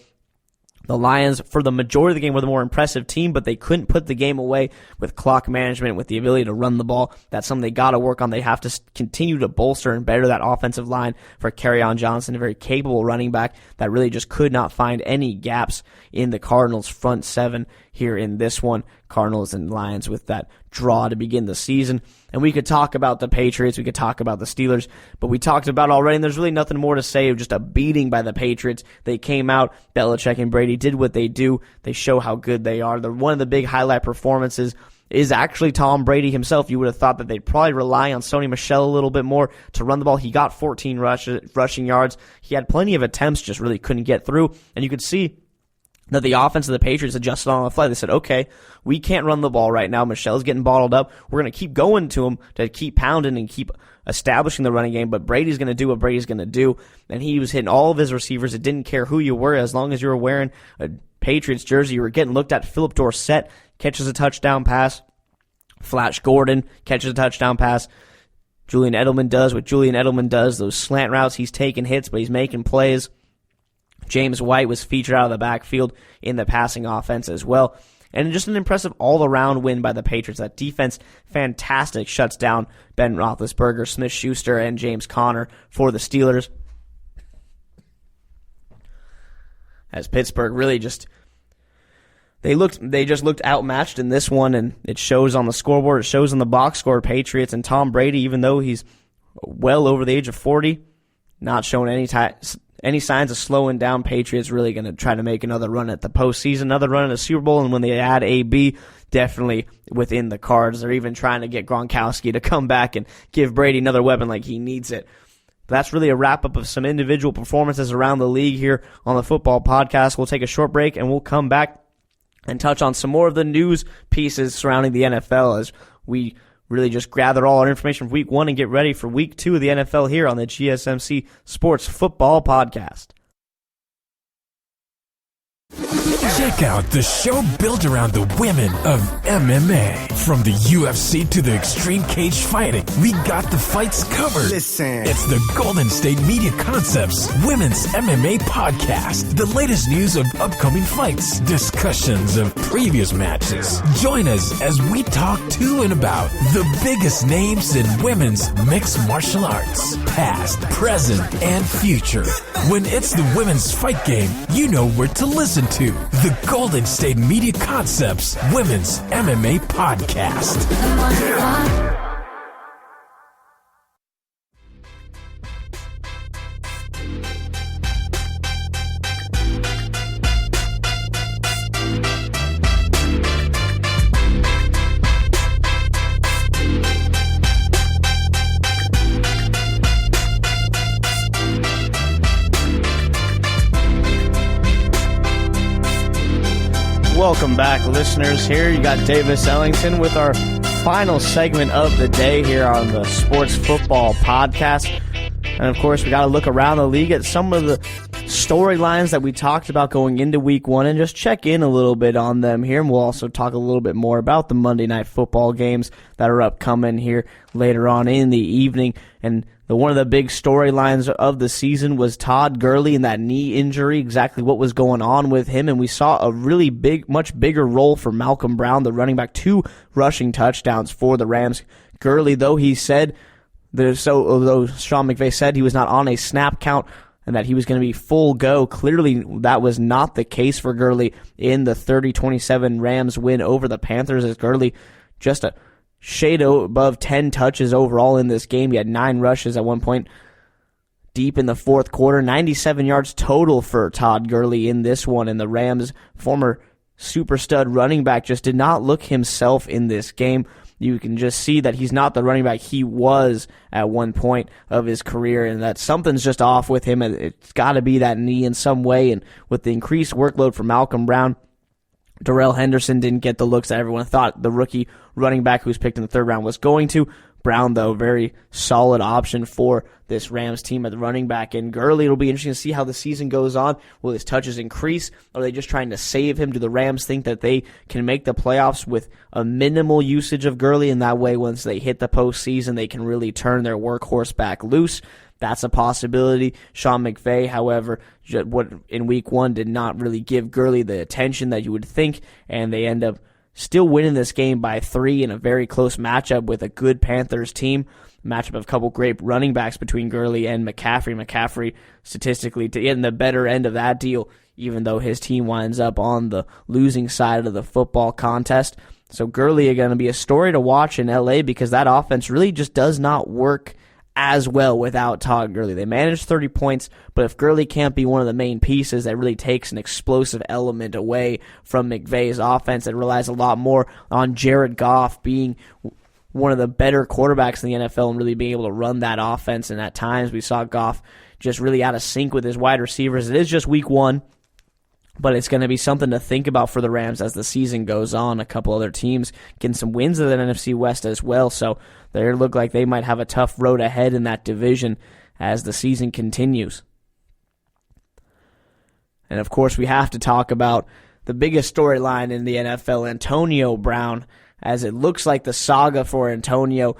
The Lions, for the majority of the game, were the more impressive team, but they couldn't put the game away with clock management, with the ability to run the ball. That's something they got to work on. They have to continue to bolster and better that offensive line for Kerryon Johnson, a very capable running back that really just could not find any gaps in the Cardinals' front seven here in this one. Cardinals and Lions with that draw to begin the season. And we could talk about the Patriots, we could talk about the Steelers, but we talked about it already, and there's really nothing more to say. It was just a beating by the Patriots. They came out, Belichick and Brady did what they do. They show how good they are. One of the big highlight performances is actually Tom Brady himself. You would have thought that they'd probably rely on Sony Michel a little bit more to run the ball. He got 14 rushing yards. He had plenty of attempts, just really couldn't get through. And you could see that the offense of the Patriots adjusted on the fly. They said, okay, we can't run the ball right now. Michel's getting bottled up. We're going to keep going to him to keep pounding and keep establishing the running game, but Brady's going to do what Brady's going to do. And he was hitting all of his receivers. It didn't care who you were. As long as you were wearing a Patriots jersey, you were getting looked at. Phillip Dorsett catches a touchdown pass. Flash Gordon catches a touchdown pass. Julian Edelman does what Julian Edelman does. Those slant routes, he's taking hits, but he's making plays. James White was featured out of the backfield in the passing offense as well. And just an impressive all-around win by the Patriots. That defense, fantastic, shuts down Ben Roethlisberger, Smith-Schuster, and James Conner for the Steelers. As Pittsburgh really just They just looked outmatched in this one, and it shows on the scoreboard. It shows on the box score. Patriots and Tom Brady, even though he's well over the age of 40, not showing any signs of slowing down. Patriots really going to try to make another run at the postseason, another run at the Super Bowl, and when they add AB, definitely within the cards. They're even trying to get Gronkowski to come back and give Brady another weapon like he needs it. That's really a wrap-up of some individual performances around the league here on the Football Podcast. We'll take a short break, and we'll come back and touch on some more of the news pieces surrounding the NFL as we really just gather all our information from Week 1 and get ready for Week 2 of the NFL here on the GSMC Sports Football Podcast. Check out the show built around the women of MMA. From the UFC to the extreme cage fighting, we got the fights covered. Listen. It's the Golden State Media Concepts Women's MMA Podcast. The latest news of upcoming fights, discussions of previous matches. Join us as we talk to and about the biggest names in women's mixed martial arts, past, present, and future. When it's the women's fight game, you know where to listen to. The Golden State Media Concepts Women's MMA Podcast. Welcome back, listeners. Here you got Davis Ellington with our final segment of the day here on the Sports Football Podcast. And, of course, we got to look around the league at some of the storylines that we talked about going into Week 1 and just check in a little bit on them here. And we'll also talk a little bit more about the Monday Night Football games that are upcoming here later on in the evening. And one of the big storylines of the season was Todd Gurley and that knee injury, exactly what was going on with him. And we saw a really much bigger role for Malcolm Brown, the running back, 2 rushing touchdowns for the Rams. Gurley, though Sean McVay said he was not on a snap count and that he was going to be full go, clearly that was not the case for Gurley in the 30-27 Rams win over the Panthers, as Gurley just a shade above 10 touches overall in this game. He had 9 rushes at one point deep in the fourth quarter. 97 yards total for Todd Gurley in this one, and the Rams' former super stud running back just did not look himself in this game. You can just see that he's not the running back he was at one point of his career, and that something's just off with him. It's got to be that knee in some way, and with the increased workload for Malcolm Brown, Darrell Henderson didn't get the looks that everyone thought the rookie running back who was picked in the third round was going to. Brown, though, very solid option for this Rams team at the running back. And Gurley, it'll be interesting to see how the season goes on. Will his touches increase? Are they just trying to save him? Do the Rams think that they can make the playoffs with a minimal usage of Gurley? And that way, once they hit the postseason, they can really turn their workhorse back loose. That's a possibility. Sean McVay, however, in Week 1 did not really give Gurley the attention that you would think, and they end up still winning this game by 3 in a very close matchup with a good Panthers team. matchup of a couple great running backs between Gurley and McCaffrey. McCaffrey, statistically, to get in the better end of that deal, even though his team winds up on the losing side of the football contest. So Gurley are going to be a story to watch in LA because that offense really just does not work as well without Todd Gurley. They managed 30 points, but if Gurley can't be one of the main pieces, that really takes an explosive element away from McVay's offense. It relies a lot more on Jared Goff being one of the better quarterbacks in the NFL and really being able to run that offense. And at times we saw Goff just really out of sync with his wide receivers. It is just week 1, but it's going to be something to think about for the Rams as the season goes on. A couple other teams getting some wins in the NFC West as well, so they look like they might have a tough road ahead in that division as the season continues. And of course, we have to talk about the biggest storyline in the NFL, Antonio Brown, as it looks like the saga for Antonio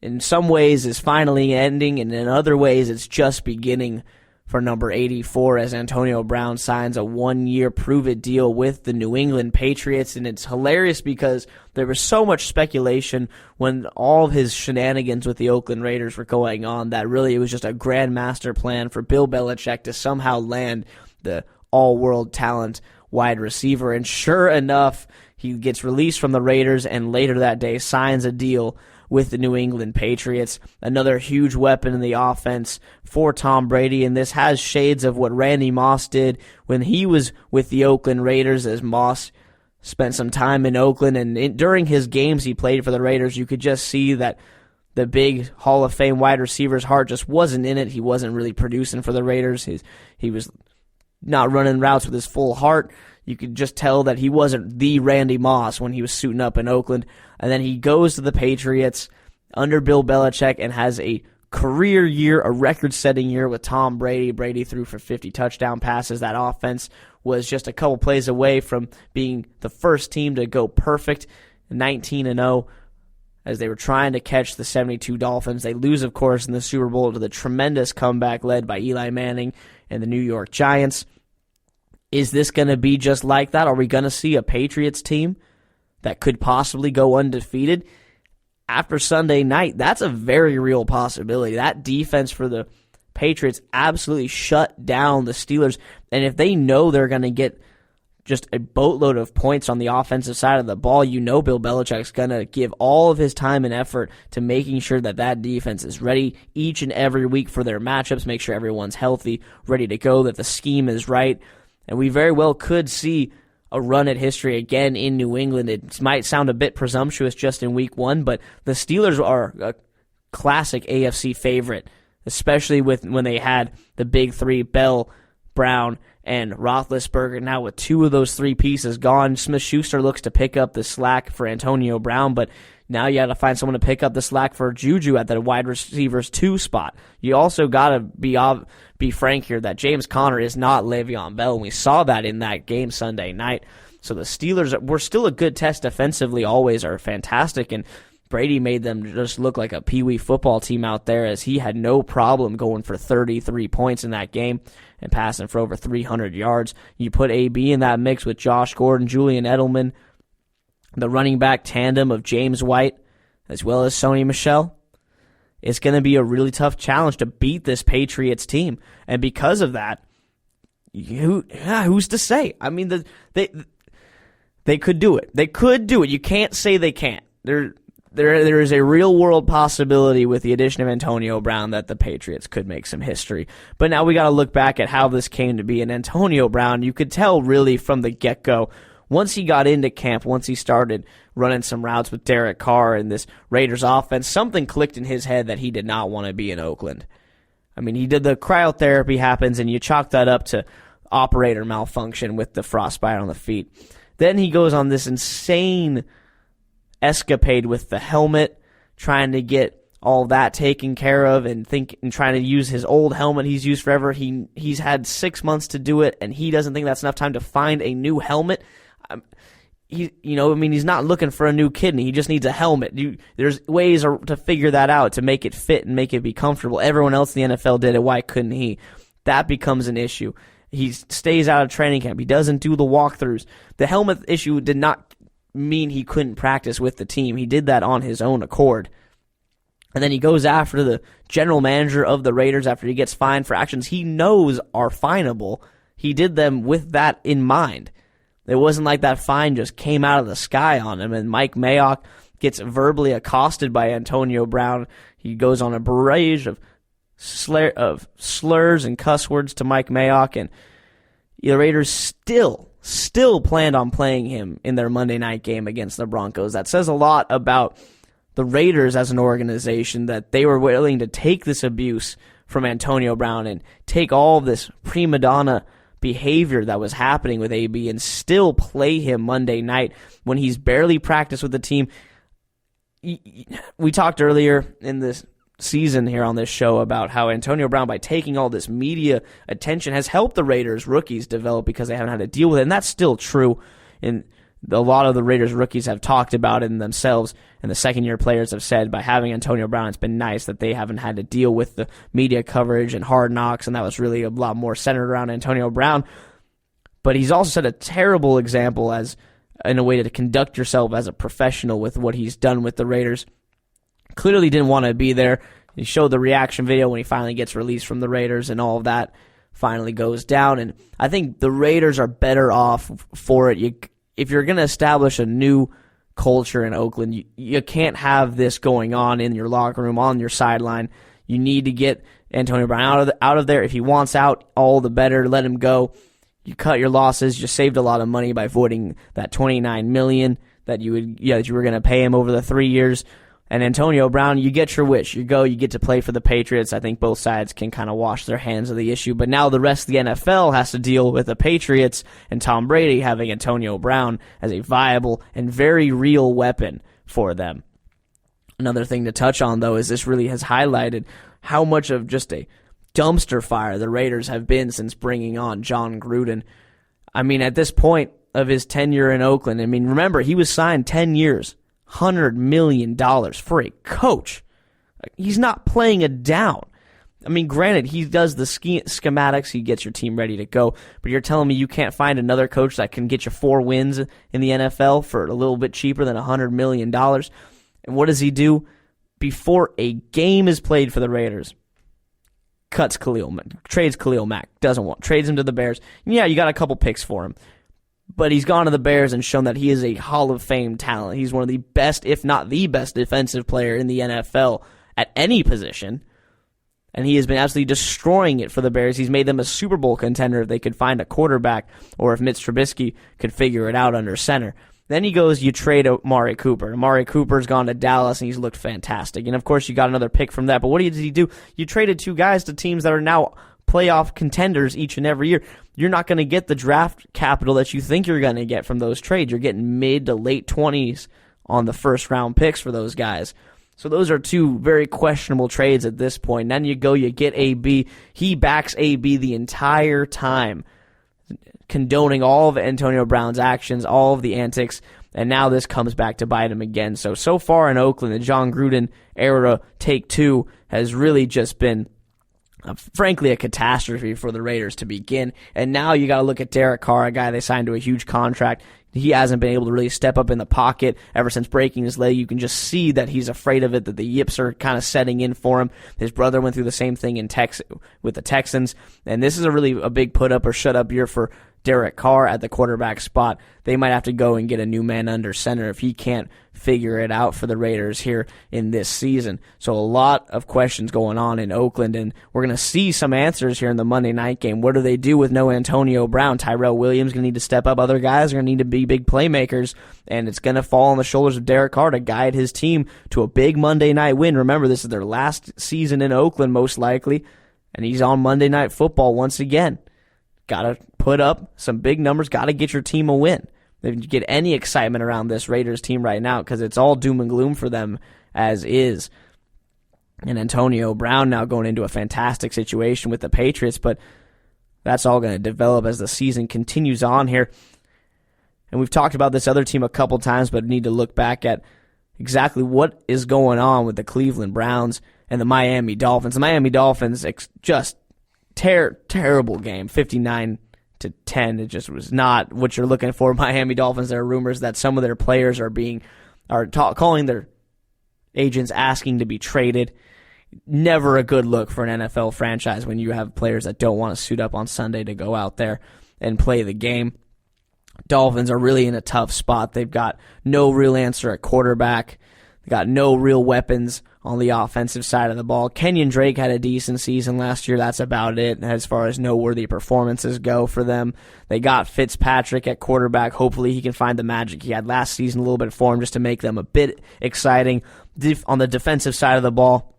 in some ways is finally ending, and in other ways it's just beginning for number 84 as Antonio Brown signs a 1-year prove-it deal with the New England Patriots. And it's hilarious because there was so much speculation when all of his shenanigans with the Oakland Raiders were going on that really it was just a grand master plan for Bill Belichick to somehow land the all-world talent wide receiver. And sure enough, he gets released from the Raiders and later that day signs a deal with the New England Patriots. Another huge weapon in the offense for Tom Brady, and this has shades of what Randy Moss did when he was with the Oakland Raiders, as Moss spent some time in Oakland, and during his games he played for the Raiders, you could just see that the big Hall of Fame wide receiver's heart just wasn't in it. He wasn't really producing for the Raiders. He was not running routes with his full heart. You could just tell that he wasn't the Randy Moss when he was suiting up in Oakland. And then he goes to the Patriots under Bill Belichick and has a career year, a record-setting year with Tom Brady. Brady threw for 50 touchdown passes. That offense was just a couple plays away from being the first team to go perfect, 19-0, as they were trying to catch the 72 Dolphins. They lose, of course, in the Super Bowl to the tremendous comeback led by Eli Manning and the New York Giants. Is this going to be just like that? Are we going to see a Patriots team that could possibly go undefeated? After Sunday night, that's a very real possibility. That defense for the Patriots absolutely shut down the Steelers. And if they know they're going to get just a boatload of points on the offensive side of the ball, you know Bill Belichick's going to give all of his time and effort to making sure that that defense is ready each and every week for their matchups, make sure everyone's healthy, ready to go, that the scheme is right. And we very well could see a run at history again in New England. It might sound a bit presumptuous just in week 1, but the Steelers are a classic AFC favorite, especially when they had the big three, Bell, Brown, and Roethlisberger. Now with 2 of those 3 pieces gone, Smith-Schuster looks to pick up the slack for Antonio Brown, but now you got to find someone to pick up the slack for Juju at the wide receivers 2 spot. You also got to be frank here that James Conner is not Le'Veon Bell, and we saw that in that game Sunday night. So the Steelers were still a good test defensively, always are fantastic, and Brady made them just look like a peewee football team out there, as he had no problem going for 33 points in that game and passing for over 300 yards. You put AB in that mix with Josh Gordon, Julian Edelman, the running back tandem of James White, as well as Sony Michel. It's going to be a really tough challenge to beat this Patriots team. And because of that, who's to say? I mean, they could do it. They could do it. You can't say they can't. There is a real-world possibility with the addition of Antonio Brown that the Patriots could make some history. But now we got to look back at how this came to be. And Antonio Brown, you could tell really from the get-go, once he got into camp, once he started running some routes with Derek Carr and this Raiders offense, something clicked in his head that he did not want to be in Oakland. I mean, he did the cryotherapy happens, and you chalk that up to operator malfunction with the frostbite on the feet. Then he goes on this insane escapade with the helmet, trying to get all that taken care of and trying to use his old helmet he's used forever. He's had 6 months to do it, and he doesn't think that's enough time to find a new helmet. He's not looking for a new kidney. He just needs a helmet. There's ways to figure that out, to make it fit and make it be comfortable. Everyone else in the NFL did it. Why couldn't he? That becomes an issue. He stays out of training camp. He doesn't do the walkthroughs. The helmet issue did not mean he couldn't practice with the team. He did that on his own accord. And then he goes after the general manager of the Raiders after he gets fined for actions he knows are finable. He did them with that in mind. It wasn't like that fine just came out of the sky on him. And Mike Mayock gets verbally accosted by Antonio Brown. He goes on a barrage of slurs and cuss words to Mike Mayock, and the Raiders still planned on playing him in their Monday night game against the Broncos. That says a lot about the Raiders as an organization, that they were willing to take this abuse from Antonio Brown and take all this prima donna behavior that was happening with AB and still play him Monday night when he's barely practiced with the team. We talked earlier in this season here on this show about how Antonio Brown, by taking all this media attention, has helped the Raiders rookies develop because they haven't had to deal with it, and that's still true. And a lot of the Raiders rookies have talked about it themselves, and the second-year players have said by having Antonio Brown, it's been nice that they haven't had to deal with the media coverage and hard knocks, and that was really a lot more centered around Antonio Brown. But he's also set a terrible example as in a way to conduct yourself as a professional with what he's done with the Raiders. Clearly didn't want to be there. He showed the reaction video when he finally gets released from the Raiders, and all of that finally goes down. And I think the Raiders are better off for it. If you're going to establish a new culture in Oakland, you can't have this going on in your locker room, on your sideline. You need to get Antonio Brown out of there. If he wants out, all the better. Let him go. You cut your losses. You saved a lot of money by voiding that $29 million that you were going to pay him over the 3 years. And Antonio Brown, you get your wish. You get to play for the Patriots. I think both sides can kind of wash their hands of the issue. But now the rest of the NFL has to deal with the Patriots and Tom Brady having Antonio Brown as a viable and very real weapon for them. Another thing to touch on, though, is this really has highlighted how much of just a dumpster fire the Raiders have been since bringing on John Gruden. I mean, at this point of his tenure in Oakland, I mean, remember, he was signed 10 years. $100 million for a coach. He's not playing it down. I mean, granted, he does the schematics, he gets your team ready to go, but you're telling me you can't find another coach that can get you 4 wins in the NFL for a little bit cheaper than $100 million? And what does he do? Before a game is played for the Raiders, trades Khalil Mack, trades him to the Bears. Yeah, you got a couple picks for him. But he's gone to the Bears and shown that he is a Hall of Fame talent. He's one of the best, if not the best, defensive player in the NFL at any position. And he has been absolutely destroying it for the Bears. He's made them a Super Bowl contender if they could find a quarterback or if Mitch Trubisky could figure it out under center. Then you trade Amari Cooper. Amari Cooper's gone to Dallas, and he's looked fantastic. And, of course, you got another pick from that. But what did he do? You traded 2 guys to teams that are now playoff contenders each and every year. You're not going to get the draft capital that you think you're going to get from those trades. You're getting mid to late 20s on the first round picks for those guys. So those are 2 very questionable trades at this point. And then you get AB. He backs AB the entire time, condoning all of Antonio Brown's actions, all of the antics, and now this comes back to bite him again. So far in Oakland, the John Gruden era, take 2, has really just been frankly a catastrophe for the Raiders to begin. And now you got to look at Derek Carr, a guy they signed to a huge contract. He hasn't been able to really step up in the pocket ever since breaking his leg. You can just see that he's afraid of it, that the yips are kind of setting in for him. His brother went through the same thing with the Texans. And this is a big put up or shut up year for Derek Carr at the quarterback spot. They might have to go and get a new man under center if he can't figure it out for the Raiders here in this season. So a lot of questions going on in Oakland, and we're going to see some answers here in the Monday night game. What do they do with no Antonio Brown? Tyrell Williams going to need to step up. Other guys are going to need to be big playmakers, and it's going to fall on the shoulders of Derek Carr to guide his team to a big Monday night win. Remember, this is their last season in Oakland, most likely, and he's on Monday Night Football once again. Got to put up some big numbers. Got to get your team a win. If you get any excitement around this Raiders team right now, because it's all doom and gloom for them as is. And Antonio Brown now going into a fantastic situation with the Patriots, but that's all going to develop as the season continues on here. And we've talked about this other team a couple times, but need to look back at exactly what is going on with the Cleveland Browns and the Miami Dolphins. The Miami Dolphins just terrible game, 59-10. It just was not what you're looking for. Miami Dolphins, there are rumors that some of their players are calling their agents asking to be traded. Never a good look for an NFL franchise when you have players that don't want to suit up on Sunday to go out there and play the game. Dolphins are really in a tough spot. They've got no real answer at quarterback. They got no real weapons on the offensive side of the ball. Kenyon Drake had a decent season last year. That's about it as far as noteworthy performances go for them. They got Fitzpatrick at quarterback. Hopefully he can find the magic he had last season, a little bit for him just to make them a bit exciting. On the defensive side of the ball,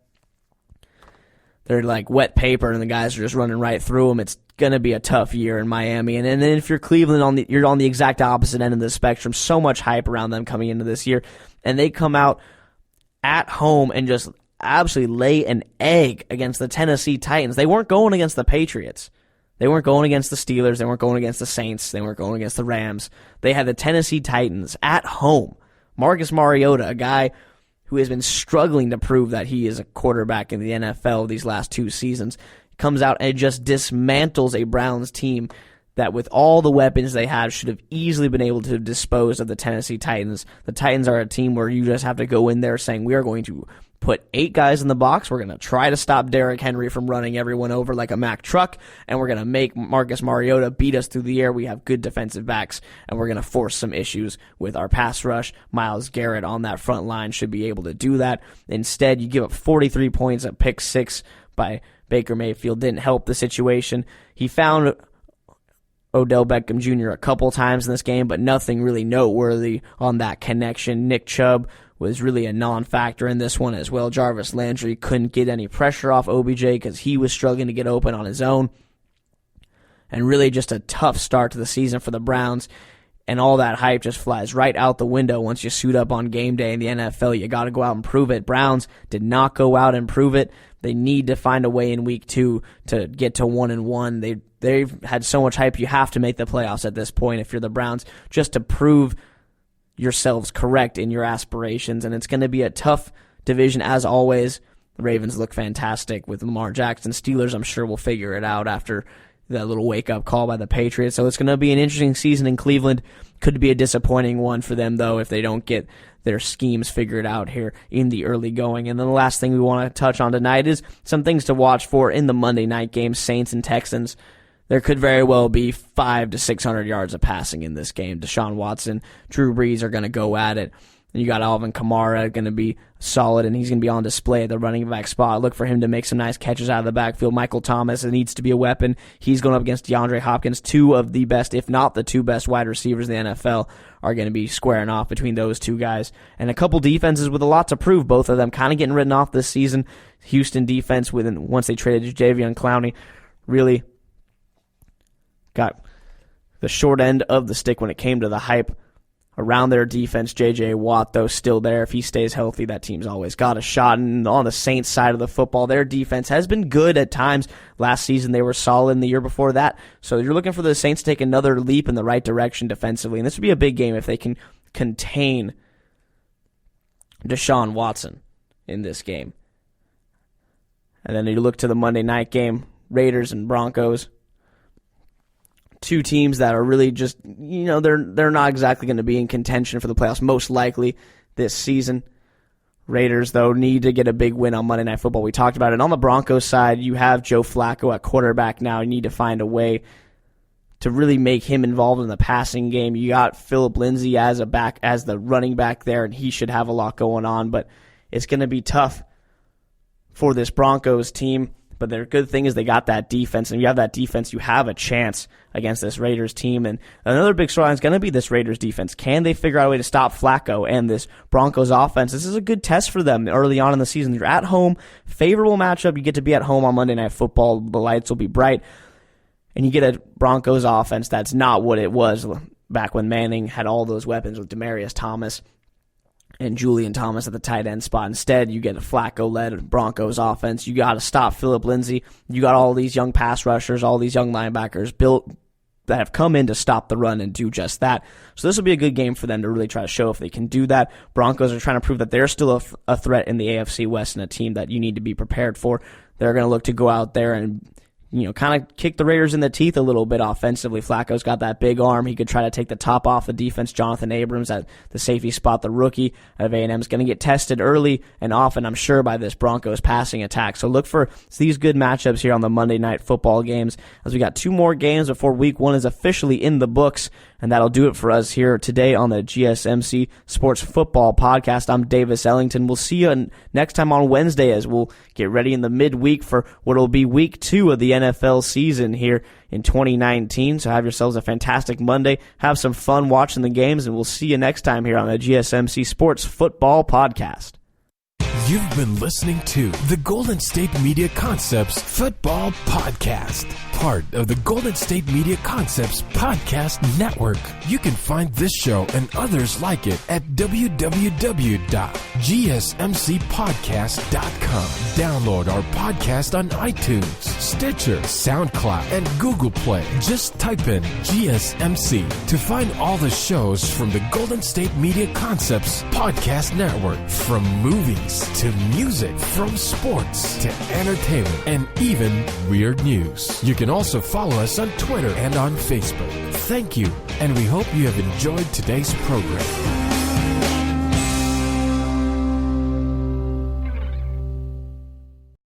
they're like wet paper and the guys are just running right through them. It's going to be a tough year in Miami. And then if you're Cleveland, you're on the exact opposite end of the spectrum. So much hype around them coming into this year. And they come out at home and just absolutely lay an egg against the Tennessee Titans. They weren't going against the Patriots. They weren't going against the Steelers. They weren't going against the Saints. They weren't going against the Rams. They had the Tennessee Titans at home. Marcus Mariota, a guy who has been struggling to prove that he is a quarterback in the NFL these last 2 seasons, comes out and just dismantles a Browns team that with all the weapons they have should have easily been able to dispose of the Tennessee Titans. The Titans are a team where you just have to go in there saying, we are going to put 8 guys in the box. We're going to try to stop Derrick Henry from running everyone over like a Mack truck, and we're going to make Marcus Mariota beat us through the air. We have good defensive backs, and we're going to force some issues with our pass rush. Myles Garrett on that front line should be able to do that. Instead, you give up 43 points. A pick 6 by Baker Mayfield didn't help the situation. He found Odell Beckham Jr. a couple times in this game, but nothing really noteworthy on that connection. Nick Chubb was really a non-factor in this one as well. Jarvis Landry couldn't get any pressure off OBJ because he was struggling to get open on his own. And really just a tough start to the season for the Browns. And all that hype just flies right out the window once you suit up on game day in the NFL. You got to go out and prove it. Browns did not go out and prove it. They need to find a way in week 2 to get to 1-1. They've had so much hype. You have to make the playoffs at this point if you're the Browns, just to prove yourselves correct in your aspirations. And it's going to be a tough division as always. The Ravens look fantastic with Lamar Jackson. Steelers, I'm sure, will figure it out after that little wake-up call by the Patriots. So it's going to be an interesting season in Cleveland. Could be a disappointing one for them, though, if they don't get their schemes figured out here in the early going. And then the last thing we want to touch on tonight is some things to watch for in the Monday night game, Saints and Texans. There could very well be 500 to 600 yards of passing in this game. Deshaun Watson, Drew Brees are going to go at it. And you got Alvin Kamara going to be solid, and he's going to be on display at the running back spot. Look for him to make some nice catches out of the backfield. Michael Thomas needs to be a weapon. He's going up against DeAndre Hopkins. 2 of the best, if not the 2 best wide receivers in the NFL are going to be squaring off between those 2 guys. And a couple defenses with a lot to prove, both of them kind of getting written off this season. Houston defense, once they traded Jadeveon Clowney, really got the short end of the stick when it came to the hype around their defense. J.J. Watt, though, still there. If he stays healthy, that team's always got a shot. And on the Saints side of the football, their defense has been good at times. Last season, they were solid in the year before that. So you're looking for the Saints to take another leap in the right direction defensively. And this would be a big game if they can contain Deshaun Watson in this game. And then you look to the Monday night game, Raiders and Broncos. 2 teams that are really just, they're not exactly going to be in contention for the playoffs, most likely this season. Raiders, though, need to get a big win on Monday Night Football. We talked about it. On the Broncos side, you have Joe Flacco at quarterback now. You need to find a way to really make him involved in the passing game. You got Phillip Lindsay as the running back there, and he should have a lot going on, but it's going to be tough for this Broncos team. But their good thing is they got that defense, and you have that defense, you have a chance against this Raiders team. And another big storyline is going to be this Raiders defense. Can they figure out a way to stop Flacco and this Broncos offense? This is a good test for them early on in the season. You're at home, favorable matchup. You get to be at home on Monday Night Football. The lights will be bright. And you get a Broncos offense that's not what it was back when Manning had all those weapons with Demaryius Thomas and Julian Thomas at the tight end spot. Instead, you get a Flacco-led Broncos offense. You got to stop Phillip Lindsay. You got all these young pass rushers, all these young linebackers built that have come in to stop the run and do just that. So this will be a good game for them to really try to show if they can do that. Broncos are trying to prove that they're still a threat in the AFC West and a team that you need to be prepared for. They're going to look to go out there and kind of kick the Raiders in the teeth a little bit offensively. Flacco's got that big arm. He could try to take the top off the defense. Jonathan Abrams at the safety spot, the rookie out of A&M, is going to get tested early and often, I'm sure, by this Broncos passing attack. So look for these good matchups here on the Monday Night Football games, as we got 2 more games before Week 1 is officially in the books. And that'll do it for us here today on the GSMC Sports Football Podcast. I'm Davis Ellington. We'll see you next time on Wednesday as we'll get ready in the midweek for what will be Week 2 of the NFL season here in 2019. So have yourselves a fantastic Monday. Have some fun watching the games, and we'll see you next time here on the GSMC Sports Football Podcast. You've been listening to the Golden State Media Concepts Football Podcast, part of the Golden State Media Concepts Podcast Network. You can find this show and others like it at www.gsmcpodcast.com. Download our podcast on iTunes, Stitcher, SoundCloud, and Google Play. Just type in GSMC to find all the shows from the Golden State Media Concepts Podcast Network, from movies to music, from sports to entertainment, and even weird news. You can also follow us on Twitter and on Facebook. Thank you, and we hope you have enjoyed today's program.